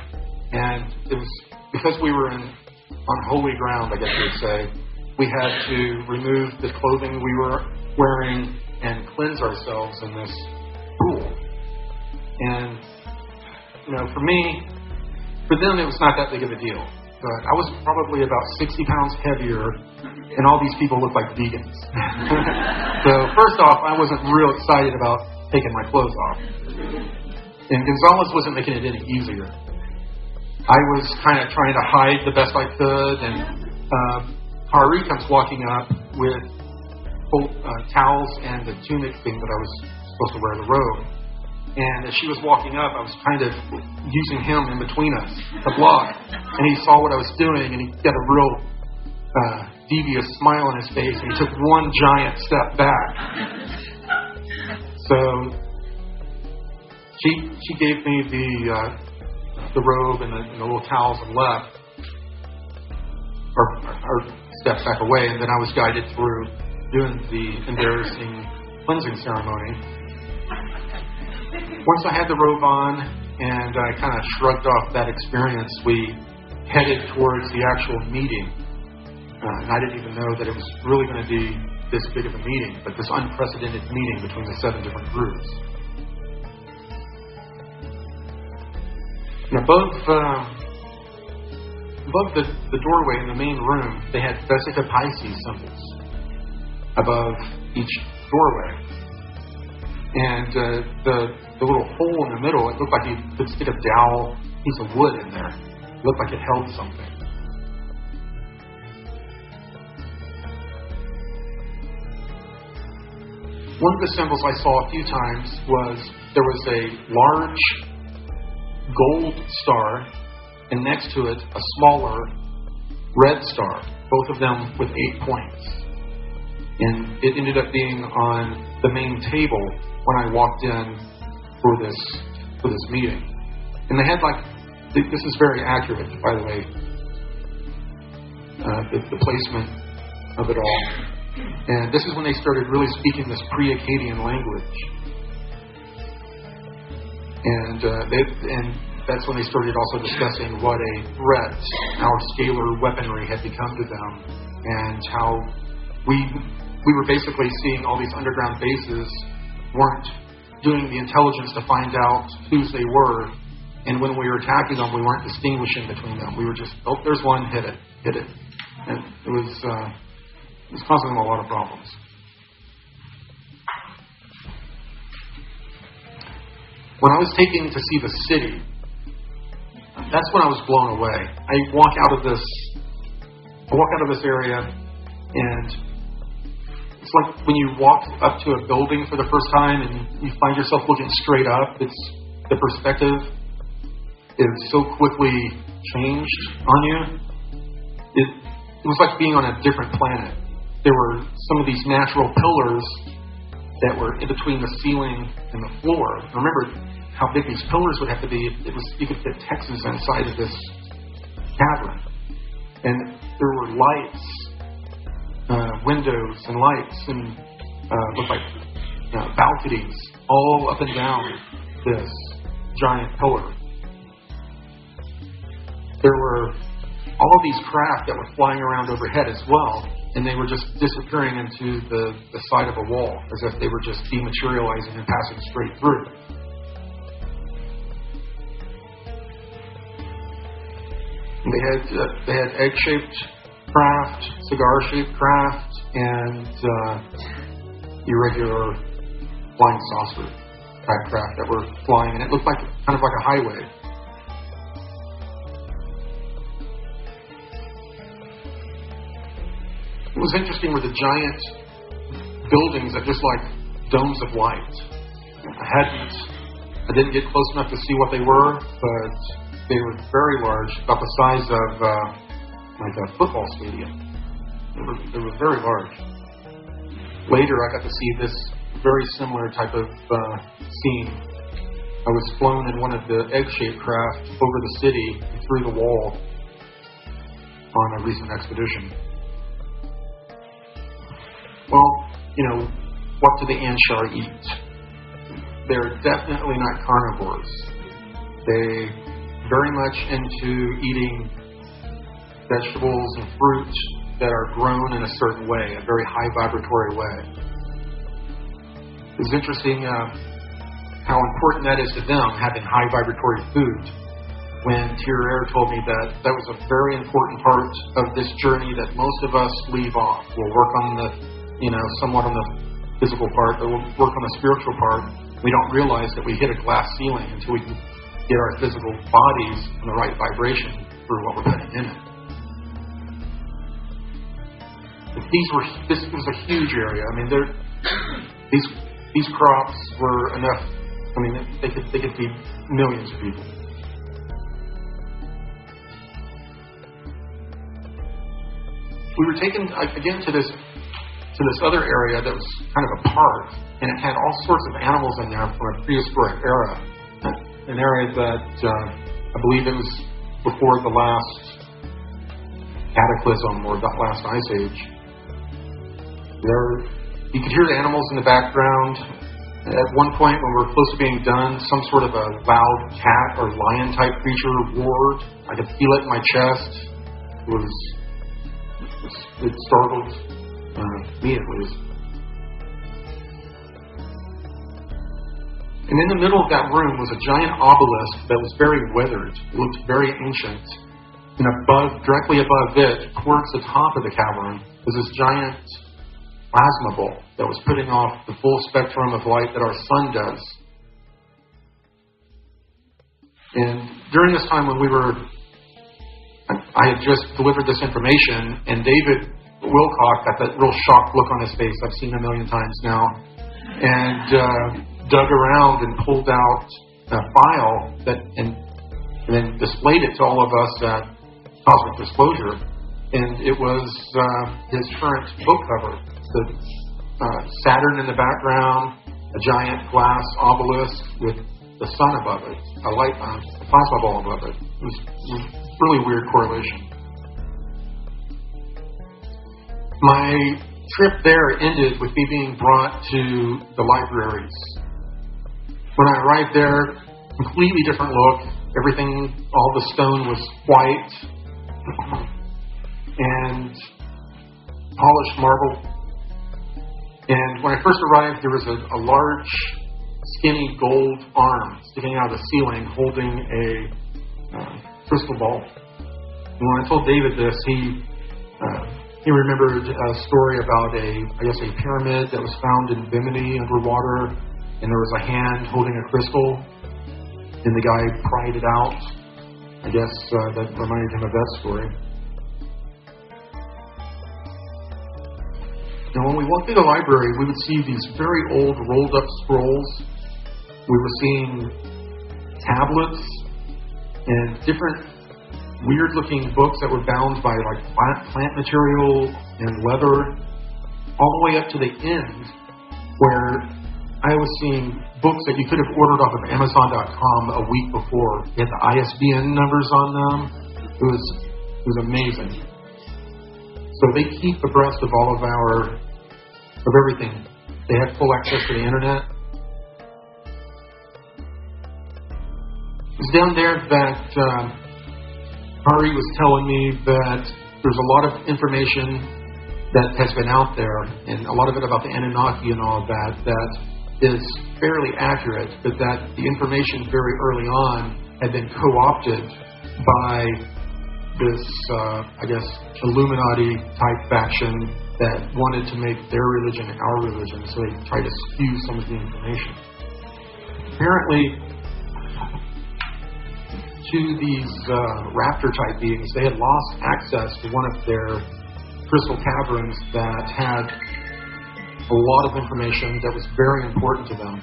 And it was because we were on holy ground, I guess you would say, we had to remove the clothing we were wearing and cleanse ourselves in this pool. And, for them, it was not that big of a deal. But I was probably about 60 pounds heavier, and all these people looked like vegans. So first off, I wasn't real excited about taking my clothes off. And Gonzalez wasn't making it any easier. I was kind of trying to hide the best I could, and Hari comes walking up with towels and the tunic thing that I was supposed to wear, the robe. And as she was walking up, I was kind of using him in between us to block. And he saw what I was doing, and he got a real devious smile on his face, and he took one giant step back. So she gave me the robe and the little towels and left, or stepped back away, and then I was guided through doing the embarrassing cleansing ceremony. Once I had the robe on and I kind of shrugged off that experience, we headed towards the actual meeting. And I didn't even know that it was really going to be this big of a meeting, but this unprecedented meeting between the 7 different groups. And above the doorway in the main room, they had Vesica Pisces symbols above each doorway. And the little hole in the middle, it looked like you could stick a dowel piece of wood in there. It looked like it held something. One of the symbols I saw a few times was there was a large gold star, and next to it a smaller red star, both of them with 8 points. And it ended up being on the main table when I walked in for this meeting. And they had this is very accurate, by the way, the placement of it all. And this is when they started really speaking this pre-Akkadian language. And that's when they started also discussing what a threat our scalar weaponry had become to them, and how we were basically seeing all these underground bases weren't doing the intelligence to find out whose they were, and when we were attacking them, we weren't distinguishing between them. We were just, there's one, hit it. And it was causing them a lot of problems. When I was taken to see the city, that's when I was blown away. I walk out of this area, and it's like when you walk up to a building for the first time and you find yourself looking straight up. It's the perspective is so quickly changed on you. It was like being on a different planet. There were some of these natural pillars that were in between the ceiling and the floor. Remember how big these pillars would have to be. You could fit Texas inside of this cavern. And there were lights, windows and lights, and looked like balconies all up and down this giant pillar. There were all of these craft that were flying around overhead as well, and they were just disappearing into the side of a wall as if they were just dematerializing and passing straight through. And they had egg-shaped craft, cigar-shaped craft, and irregular flying saucer type craft that were flying, and it looked like kind of like a highway. It was interesting with the giant buildings that just like domes of light. I didn't get close enough to see what they were, but They were very large, about the size of like a football stadium. They were very large. Later, I got to see this very similar type of scene. I was flown in one of the egg-shaped craft over the city and through the wall on a recent expedition. Well, what do the Anshar eat? They're definitely not carnivores. They very much into eating vegetables and fruit that are grown in a certain way, a very high vibratory way. It's interesting how important that is to them, having high vibratory food. When Thierry told me that was a very important part of this journey that most of us leave off. We'll work on the, somewhat on the physical part, but we'll work on the spiritual part. We don't realize that we hit a glass ceiling until we can get our physical bodies in the right vibration for what we're putting in it. But this was a huge area. I mean, these crops were enough. I mean, they could feed millions of people. We were taken again to this other area that was kind of apart, and it had all sorts of animals in there from a prehistoric era, an area that I believe it was before the last cataclysm or the last ice age. You could hear the animals in the background. At one point, when we were close to being done, some sort of a loud cat or lion-type creature roared. I could feel it in my chest. It startled me, at least. And in the middle of that room was a giant obelisk that was very weathered. It looked very ancient. And directly above it, towards the top of the cavern, was this giant plasma ball that was putting off the full spectrum of light that our sun does. And during this time when I had just delivered this information, and David Wilcock got that real shocked look on his face. I've seen a million times now. And dug around and pulled out a file and then displayed it to all of us at Cosmic Disclosure. And it was his current book cover. Saturn in the background, a giant glass obelisk with the sun above it, a plasma ball above it. It was a really weird correlation. My trip there ended with me being brought to the libraries. When I arrived there, completely different look. Everything, all the stone was white and polished marble. And when I first arrived, there was a large, skinny gold arm sticking out of the ceiling holding a crystal ball. And when I told David this, he remembered a story about a pyramid that was found in Bimini underwater, and there was a hand holding a crystal, and the guy pried it out. I guess that reminded him of that story. Now, when we walked through the library, we would see these very old rolled-up scrolls. We were seeing tablets and different weird-looking books that were bound by plant material and leather, all the way up to the end, where I was seeing books that you could have ordered off of Amazon.com a week before. They had the ISBN numbers on them. It was amazing. So they keep abreast of all of everything. They have full access to the internet. It's down there that Ari was telling me that there's a lot of information that has been out there, and a lot of it about the Anunnaki and all of that is fairly accurate, but that the information very early on had been co-opted by this, Illuminati-type faction that wanted to make their religion our religion, so they tried to skew some of the information. Apparently, to these raptor-type beings, they had lost access to one of their crystal caverns that had a lot of information that was very important to them.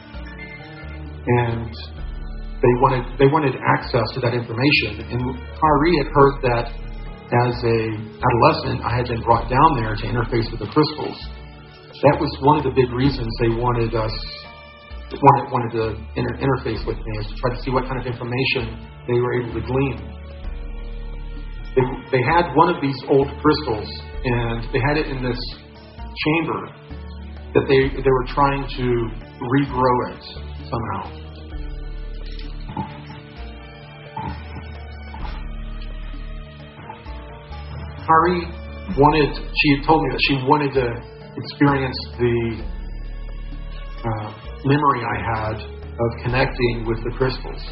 And they wanted access to that information. And Kyrie had heard that as a adolescent, I had been brought down there to interface with the crystals. That was one of the big reasons they wanted to interface with me, is to try to see what kind of information they were able to glean. They had one of these old crystals, and they had it in this chamber that they were trying to regrow it somehow. Kari she had told me that she wanted to experience the memory I had of connecting with the crystals.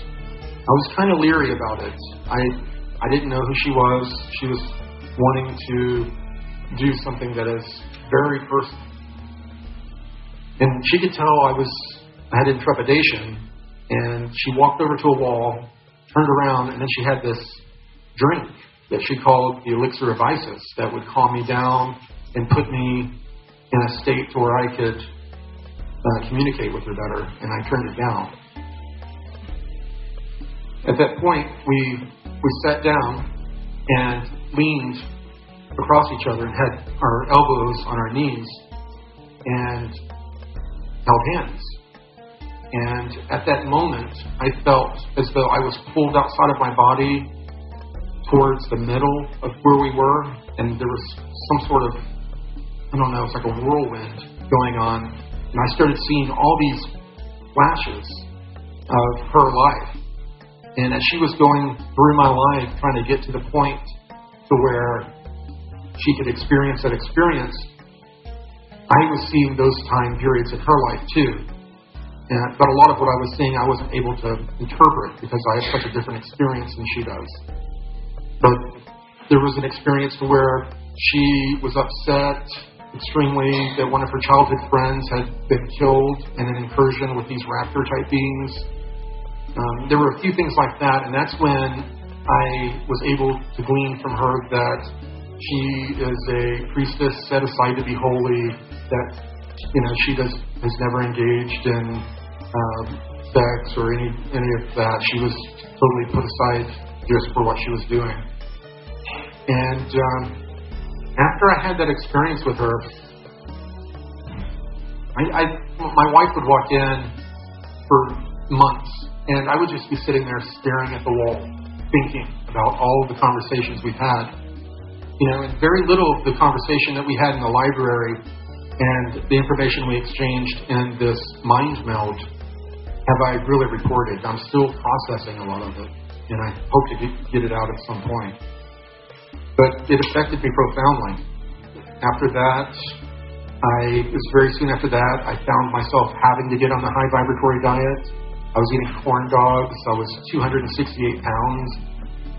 I was kind of leery about it. I didn't know who she was. She was wanting to do something that is very personal. And she could tell I had intrepidation, and she walked over to a wall, turned around, and then she had this drink that she called the elixir of Isis that would calm me down and put me in a state to where I could communicate with her better, and I turned it down. At that point, we sat down and leaned across each other and had our elbows on our knees and held hands. And at that moment, I felt as though I was pulled outside of my body towards the middle of where we were, and there was some sort of, I don't know, it's like a whirlwind going on, and I started seeing all these flashes of her life. And as she was going through my life, trying to get to the point to where she could experience that experience, I was seeing those time periods in her life too. But a lot of what I was seeing, I wasn't able to interpret because I have such a different experience than she does. But there was an experience to where she was upset extremely that one of her childhood friends had been killed in an incursion with these raptor-type beings. There were a few things like that, and that's when I was able to glean from her that she is a priestess set aside to be holy, that she has never engaged in sex or any of that. She was totally put aside just for what she was doing. And after I had that experience with her, my wife would walk in for months, and I would just be sitting there staring at the wall, thinking about all of the conversations we've had. And very little of the conversation that we had in the library and the information we exchanged in this mind meld have I really recorded. I'm still processing a lot of it, and I hope to get it out at some point. But it affected me profoundly. After that, it was very soon after that, I found myself having to get on the high vibratory diet. I was eating corn dogs. I was 268 pounds.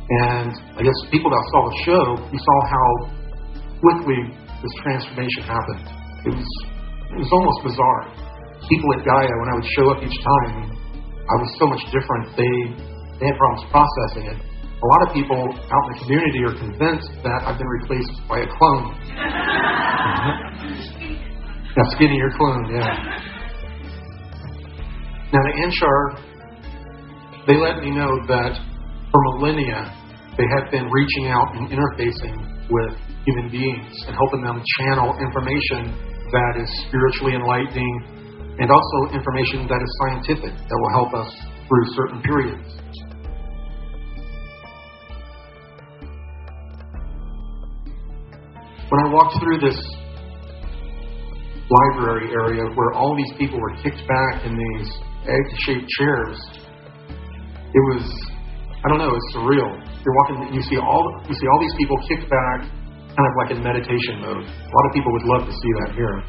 And I guess people that saw the show, you saw how quickly this transformation happened. It was almost bizarre. People at Gaia, when I would show up each time, I was so much different. They had problems processing it. A lot of people out in the community are convinced that I've been replaced by a clone. A skinnier clone, yeah. Now the Anshar, they let me know that for millennia they have been reaching out and interfacing with human beings and helping them channel information that is spiritually enlightening and also information that is scientific that will help us through certain periods. When I walked through this library area where all these people were kicked back in these egg-shaped chairs, it was, I don't know, it's surreal. You're walking, you see all these people kicked back, kind of like in meditation mode. A lot of people would love to see that here.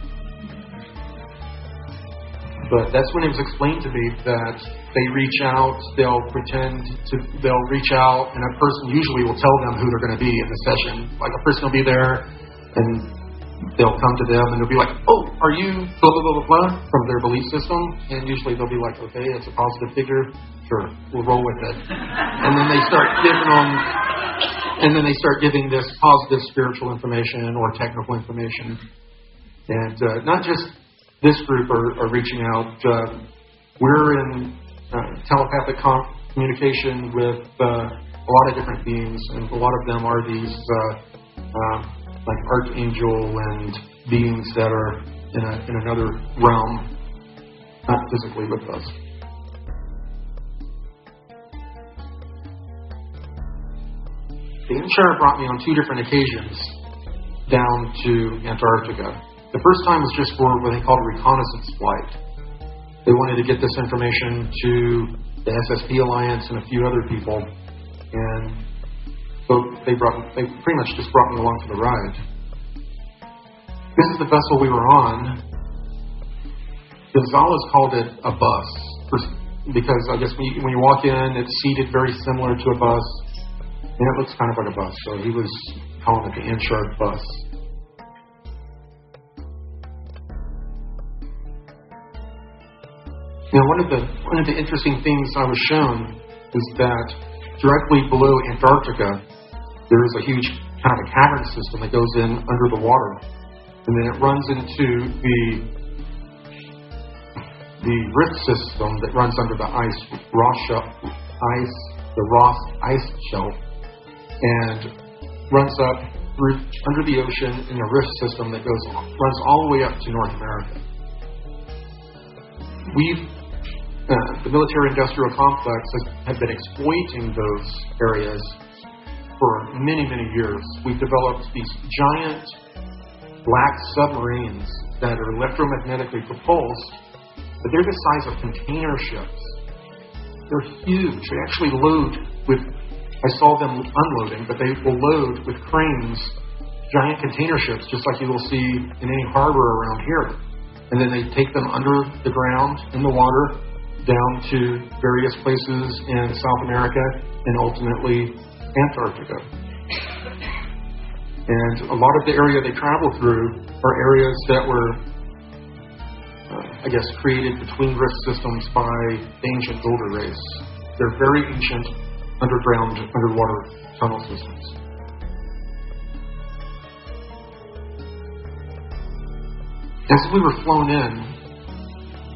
But that's when it was explained to me that they reach out, they'll reach out, and a person usually will tell them who they're going to be in the session. Like a person will be there, and they'll come to them, and they'll be like, "Oh, are you blah, blah, blah, blah, blah," from their belief system? And usually they'll be like, "Okay, it's a positive figure. Sure, we'll roll with it." And then they start giving this positive spiritual information or technical information. And not just this group are reaching out. We're in telepathic communication with a lot of different beings, and a lot of them are these like archangel and beings that are in another realm, not physically with us. The Inshire brought me on 2 different occasions down to Antarctica. The first time was just for what they called a reconnaissance flight. They wanted to get this information to the SSP Alliance and a few other people, and so they pretty much just brought me along for the ride. This is the vessel we were on. Gonzalez called it a bus because I guess when you walk in, it's seated very similar to a bus, and it looks kind of like a bus. So he was calling it the Inshire bus. Now, one of the interesting things I was shown is that directly below Antarctica, there is a huge kind of a cavern system that goes in under the water, and then it runs into the rift system that runs under the Ross ice shelf, and runs up through under the ocean in a rift system that runs all the way up to North America. The military-industrial complex has been exploiting those areas for many, many years. We've developed these giant black submarines that are electromagnetically propulsed, but they're the size of container ships. They're huge. They actually load with, I saw them unloading, but they will load with cranes, giant container ships, just like you will see in any harbor around here. And then they take them under the ground, in the water, down to various places in South America and ultimately Antarctica. And a lot of the area they travel through are areas that were, created between rift systems by the ancient Goode race. They're very ancient underwater tunnel systems. As we were flown in,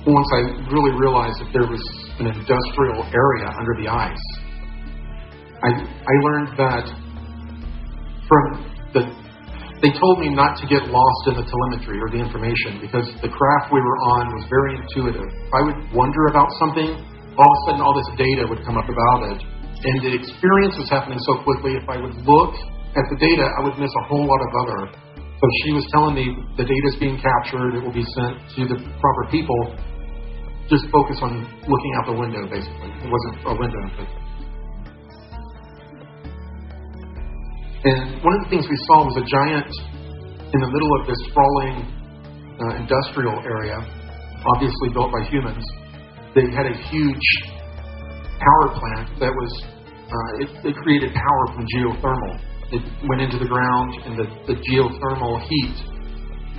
once I really realized that there was an industrial area under the ice, I learned that they told me not to get lost in the telemetry or the information because the craft we were on was very intuitive. If I would wonder about something, all of a sudden all this data would come up about it. And the experience was happening so quickly, if I would look at the data, I would miss a whole lot of other. So she was telling me the data is being captured, it will be sent to the proper people. Just focus on looking out the window, basically. It wasn't a window. And one of the things we saw was a giant, in the middle of this sprawling industrial area, obviously built by humans. They had a huge power plant that was, it created power from geothermal. It went into the ground, and the geothermal heat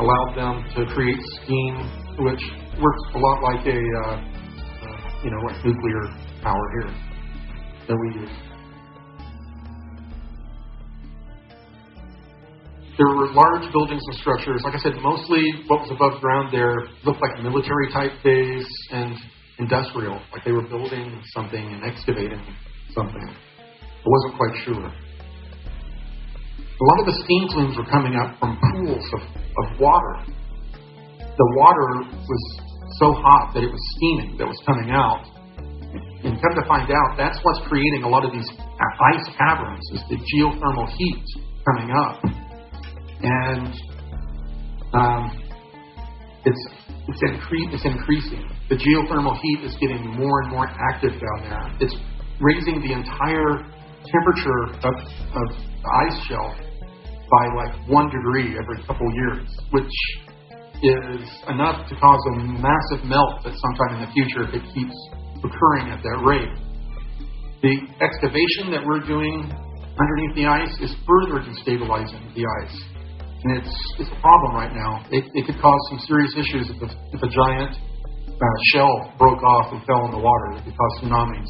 allowed them to create steam, which works a lot like like nuclear power here that we use. There were large buildings and structures. Like I said, mostly what was above ground there looked like military-type base and industrial, like they were building something and excavating something. I wasn't quite sure. A lot of the steam plumes were coming up from pools of water. The water was so hot that it was steaming that was coming out. And come to find out, that's what's creating a lot of these ice caverns, is the geothermal heat coming up. And it's increasing. The geothermal heat is getting more and more active down there. It's raising the entire temperature of the ice shelf by like 1 degree every couple years, which is enough to cause a massive melt at some time in the future if it keeps occurring at that rate. The excavation that we're doing underneath the ice is further destabilizing the ice. And it's a problem right now. It could cause some serious issues if a giant shell broke off and fell in the water. It could cause tsunamis.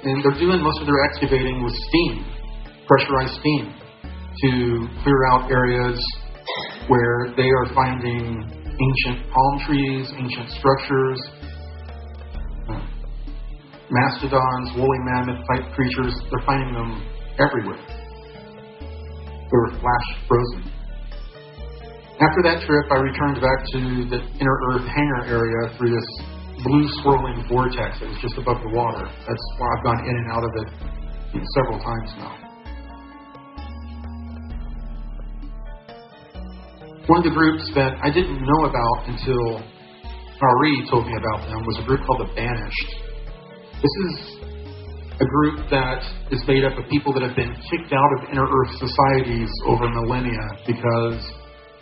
And they're doing most of their excavating with steam, pressurized steam, to clear out areas where they are finding ancient palm trees, ancient structures, mastodons, woolly mammoth-type creatures. They're finding them everywhere. They were flash frozen. After that trip, I returned back to the inner Earth hangar area through this blue swirling vortex that was just above the water. That's why I've gone in and out of it several times now. One of the groups that I didn't know about until Ari told me about them was a group called the Banished. This is a group that is made up of people that have been kicked out of inner Earth societies over millennia because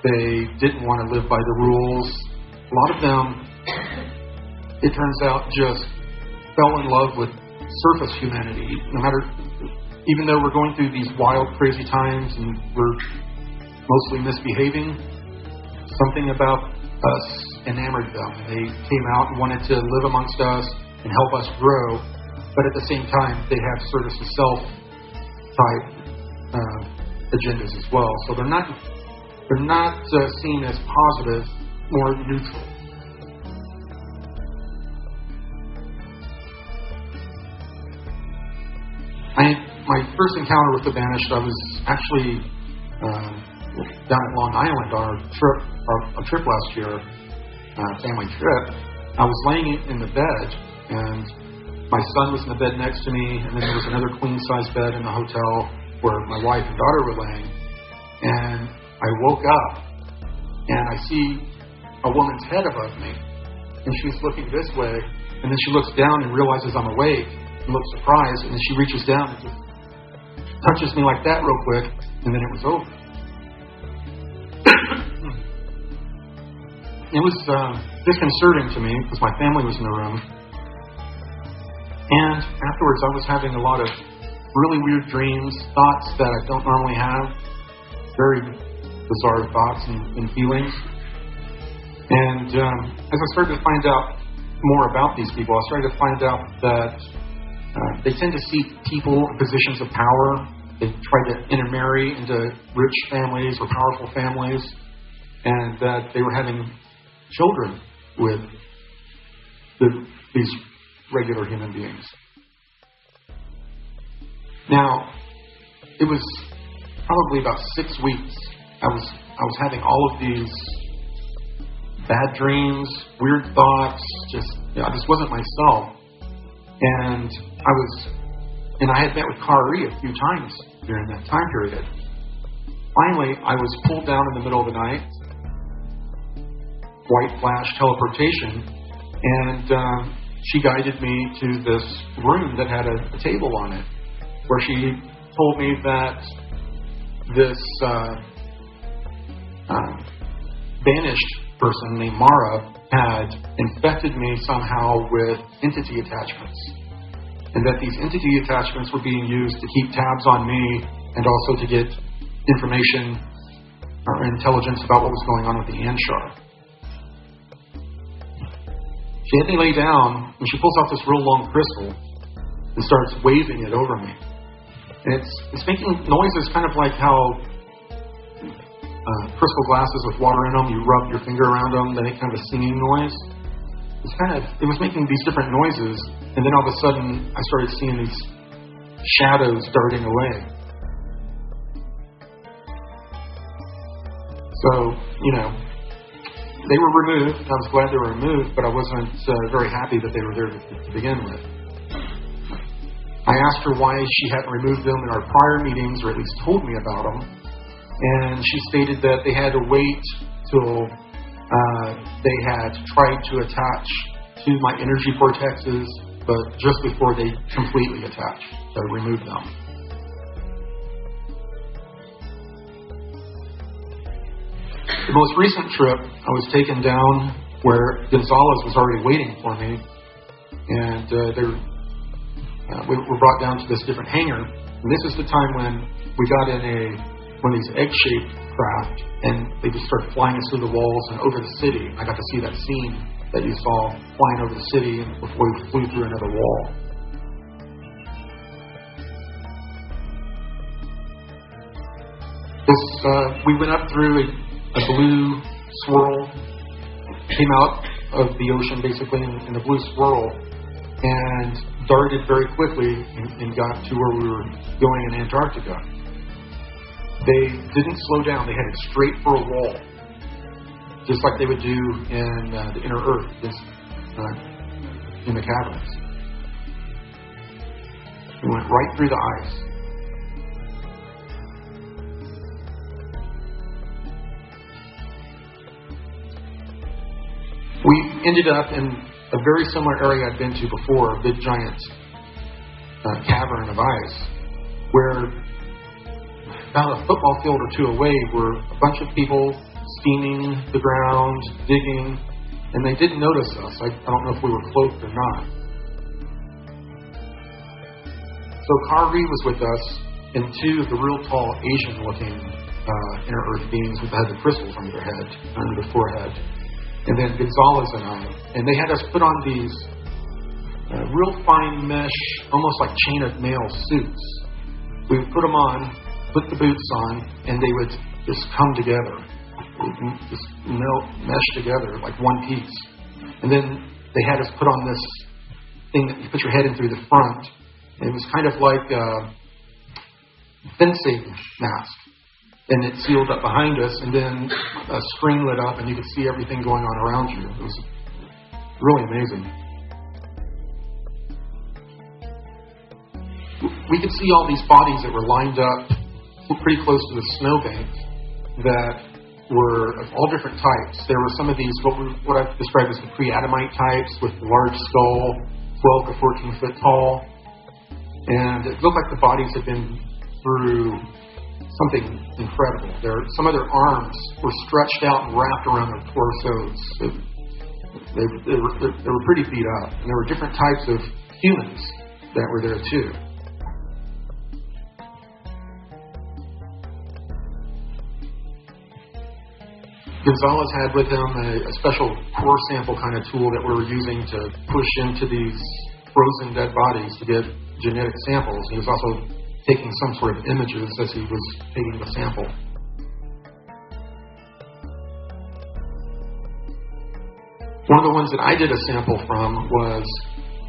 they didn't want to live by the rules. A lot of them, it turns out, just fell in love with surface humanity. Even though we're going through these wild, crazy times and we're mostly misbehaving, something about us enamored them. They came out and wanted to live amongst us and help us grow, but at the same time, they have service to self type agendas as well. So they're not seen as positive, more neutral. My first encounter with the Banished, I was actually down at Long Island on our trip last year, family trip. I was laying in the bed, and my son was in the bed next to me, and then there was another queen-size bed in the hotel where my wife and daughter were laying. And I woke up, and I see a woman's head above me, and she's looking this way, and then she looks down and realizes I'm awake, and looks surprised, and then she reaches down and just touches me like that real quick, and then it was over. It was disconcerting to me because my family was in the room, and afterwards I was having a lot of really weird dreams, thoughts that I don't normally have, very bizarre thoughts and feelings. And as I started to find out more about these people, I started to find out that they tend to seek people in positions of power. They try to intermarry into rich families or powerful families, and that they were having children with these regular human beings. Now, it was probably about 6 weeks. I was having all of these bad dreams, weird thoughts. I just wasn't myself. And I had met with Kari a few times during that time period. Finally, I was pulled down in the middle of the night, white flash teleportation, and she guided me to this room that had a table on it, where she told me that this banished person named Mara had infected me somehow with entity attachments, and that these entity attachments were being used to keep tabs on me and also to get information or intelligence about what was going on with the Anshar. She had me lay down, and she pulls out this real long crystal and starts waving it over me. And it's making noises kind of like how crystal glasses with water in them, you rub your finger around them, they make kind of a singing noise. It was making these different noises, and then all of a sudden I started seeing these shadows darting away. So, they were removed. I was glad they were removed, but I wasn't very happy that they were there to begin with. I asked her why she hadn't removed them in our prior meetings, or at least told me about them. And she stated that they had to wait till they had tried to attach to my energy vortexes, but just before they completely attached, to remove them. The most recent trip, I was taken down where Gonzalez was already waiting for me, and we were brought down to this different hangar. And this is the time when we got in one of these egg-shaped craft, and they just started flying us through the walls and over the city. I got to see that scene that you saw flying over the city before we flew through another wall. We went up through a blue swirl came out of the ocean basically in a blue swirl and darted very quickly and got to where we were going in Antarctica. They didn't slow down. They headed straight for a wall, just like they would do in the inner Earth, in the caverns. We went right through the ice. We ended up in a very similar area I'd been to before, a big giant cavern of ice, where about a football field or two away were a bunch of people steaming the ground, digging, and they didn't notice us. I don't know if we were cloaked or not. So Kari was with us, and two of the real tall Asian-looking inner Earth beings with the heads of crystals under their head, under the forehead. And then Gonzalez and I. And they had us put on these real fine mesh, almost like chain of mail suits. We would put them on, put the boots on, and they would just come together. Just mesh together like one piece. And then they had us put on this thing that you put your head in through the front. And it was kind of like a fencing mask. And it sealed up behind us, and then a screen lit up, and you could see everything going on around you. It was really amazing. We could see all these bodies that were lined up pretty close to the snowbank that were of all different types. There were some of these, what I've described as the pre-Adamite types, with the large skull, 12 to 14 foot tall. And it looked like the bodies had been through something incredible. Some of their arms were stretched out and wrapped around their torsos. They were pretty beat up. And there were different types of humans that were there too. Gonzalez had with him a special core sample kind of tool that we were using to push into these frozen dead bodies to get genetic samples. He was also taking some sort of images as he was taking the sample. One of the ones that I did a sample from was,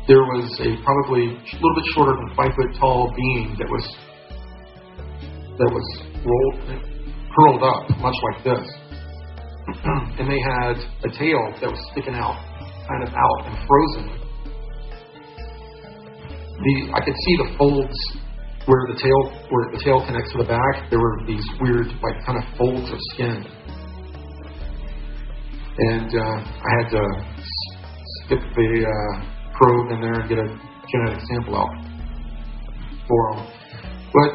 there was a probably a little bit shorter than 5 foot tall being that was curled up, much like this. And they had a tail that was sticking out, kind of out and frozen. I could see the folds where the tail connects to the back. There were these weird, like, kind of folds of skin. And I had to stick the probe in there and get a genetic sample out for them. But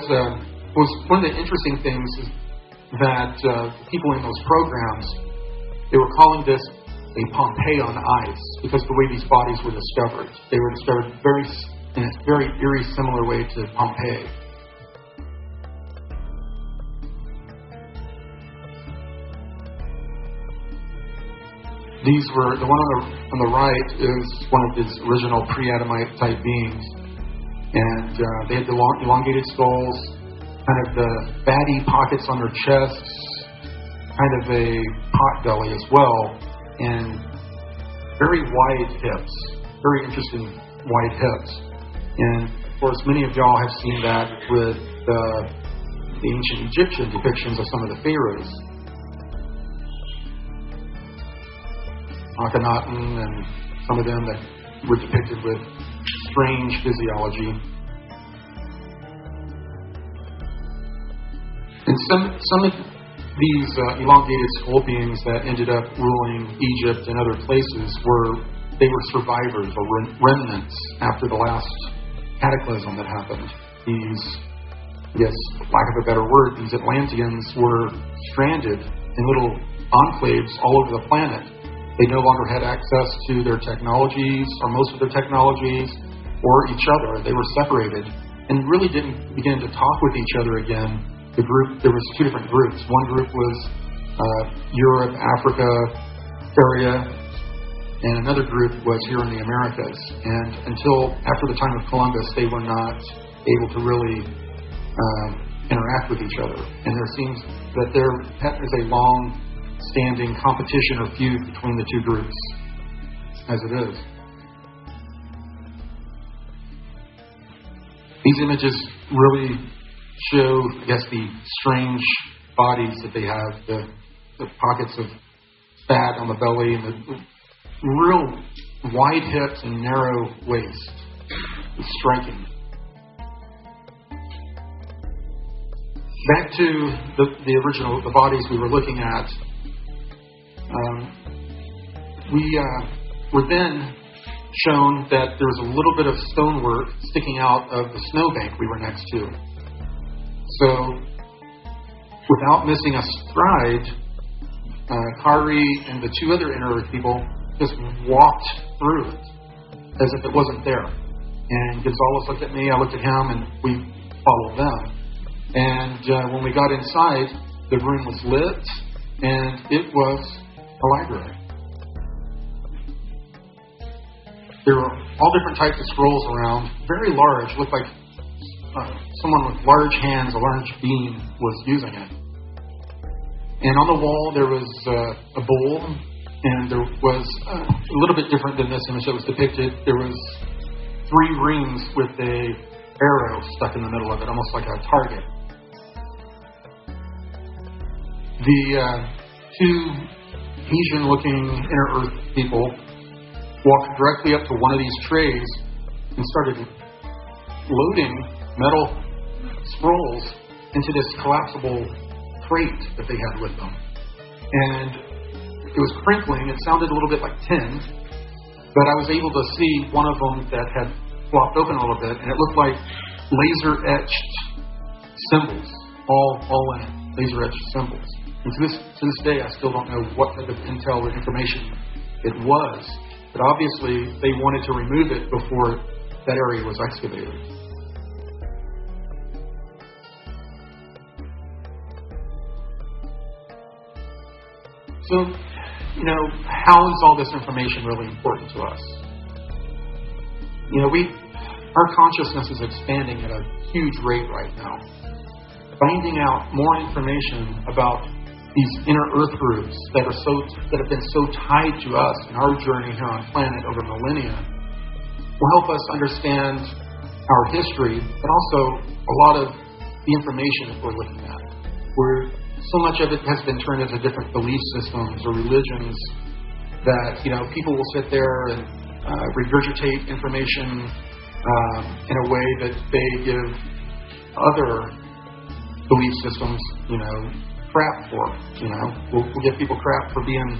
was one of the interesting things is that people in those programs, they were calling this a Pompeii on ice because the way these bodies were discovered. They were discovered in a very eerie, similar way to Pompeii. These were, the one on the right is one of these original pre-Adamite type beings. And they had the long, elongated skulls, kind of the fatty pockets on their chests, kind of a pot belly as well, and very wide hips, very interesting wide hips. And of course, many of y'all have seen that with the ancient Egyptian depictions of some of the pharaohs. Akhenaten and some of them that were depicted with strange physiology. And some of these elongated skull beings that ended up ruling Egypt and other places they were survivors or remnants after the last cataclysm that happened. These, I guess, lack of a better word, these Atlanteans were stranded in little enclaves all over the planet. They no longer had access to their technologies, or most of their technologies, or each other. They were separated and really didn't begin to talk with each other again. There was two different groups. One group was Europe, Africa area, and another group was here in the Americas. And until after the time of Columbus, they were not able to really interact with each other. And there seems that there is a long long-standing competition or feud between the two groups, as it is. These images really show, I guess, the strange bodies that they have, the pockets of fat on the belly, and the real wide hips and narrow waist. It's striking. Back to the original, the bodies we were looking at. We were then shown that there was a little bit of stonework sticking out of the snowbank we were next to. So, without missing a stride, Kari and the two other Inner Earth people just walked through it as if it wasn't there. And Gonzalez looked at me, I looked at him, and we followed them. And when we got inside, the room was lit, and it was a library. There were all different types of scrolls around, very large, looked like someone with large hands, a large beam, was using it. And on the wall there was a bowl, and there was a little bit different than this image that was depicted. There was 3 rings with a arrow stuck in the middle of it, almost like a target. The 2 Asian-looking Inner Earth people walked directly up to one of these trays and started loading metal scrolls into this collapsible crate that they had with them. And it was crinkling. It sounded a little bit like tin, but I was able to see one of them that had flopped open a little bit, and it looked like laser-etched symbols, all in it, laser-etched symbols. And to this day, I still don't know what type of intel or information it was. But obviously, they wanted to remove it before that area was excavated. So, how is all this information really important to us? Our consciousness is expanding at a huge rate right now. Finding out more information about these Inner Earth groups that have been so tied to us in our journey here on planet over millennia will help us understand our history, but also a lot of the information that we're looking at. Where so much of it has been turned into different belief systems or religions that people will sit there and regurgitate information in a way that they give other belief systems, crap for. We'll give people crap for being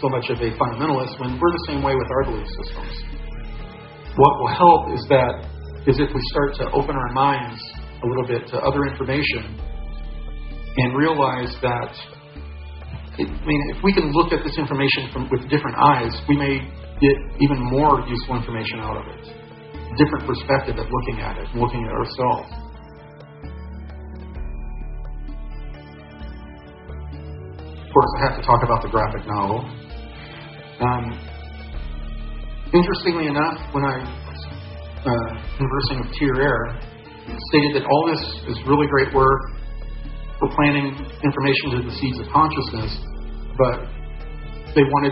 so much of a fundamentalist when we're the same way with our belief systems. What will help is if we start to open our minds a little bit to other information and realize that, if we can look at this information with different eyes, we may get even more useful information out of it. A different perspective of looking at it and looking at ourselves. Of course, I have to talk about the graphic novel. Interestingly enough, when I was conversing with Tier Air, stated that all this is really great work for planting information to the seeds of consciousness, but they wanted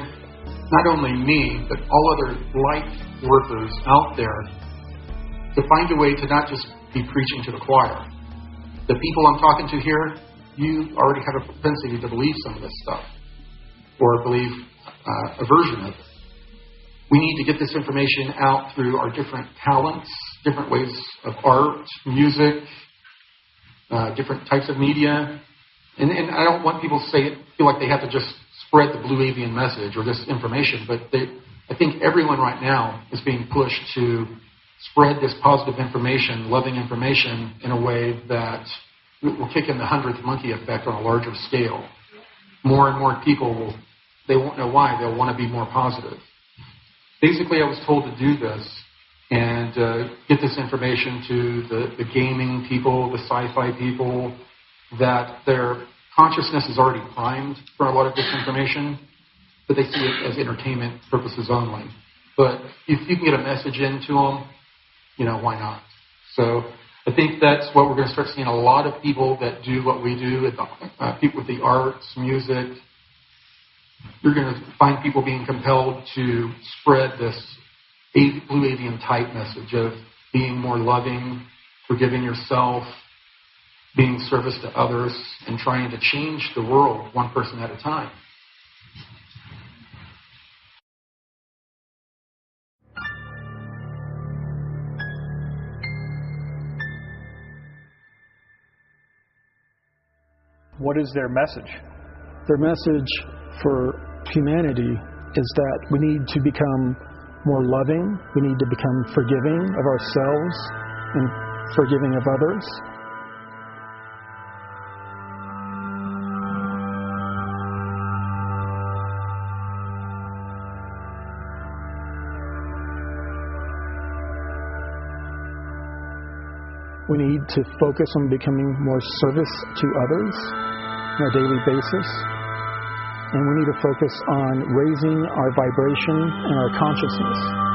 not only me, but all other light workers out there to find a way to not just be preaching to the choir. The people I'm talking to here, you already have a propensity to believe some of this stuff, or believe a version of it. We need to get this information out through our different talents, different ways of art, music, different types of media. And I don't want people to feel like they have to just spread the blue avian message or this information, but I think everyone right now is being pushed to spread this positive information, loving information in a way that will kick in the 100th monkey effect on a larger scale. More and more people, they won't know why, they'll want to be more positive. Basically, I was told to do this and get this information to the gaming people, the sci-fi people, that their consciousness is already primed for a lot of this information, but they see it as entertainment purposes only. But if you can get a message into them, why not? So I think that's what we're going to start seeing. A lot of people that do what we do, people with the arts, music, You're going to find people being compelled to spread this blue avian type message of being more loving, forgiving yourself, being service to others, and trying to change the world one person at a time. What is their message? Their message for humanity is that we need to become more loving, we need to become forgiving of ourselves and forgiving of others. We need to focus on becoming more service to others on a daily basis. And we need to focus on raising our vibration and our consciousness.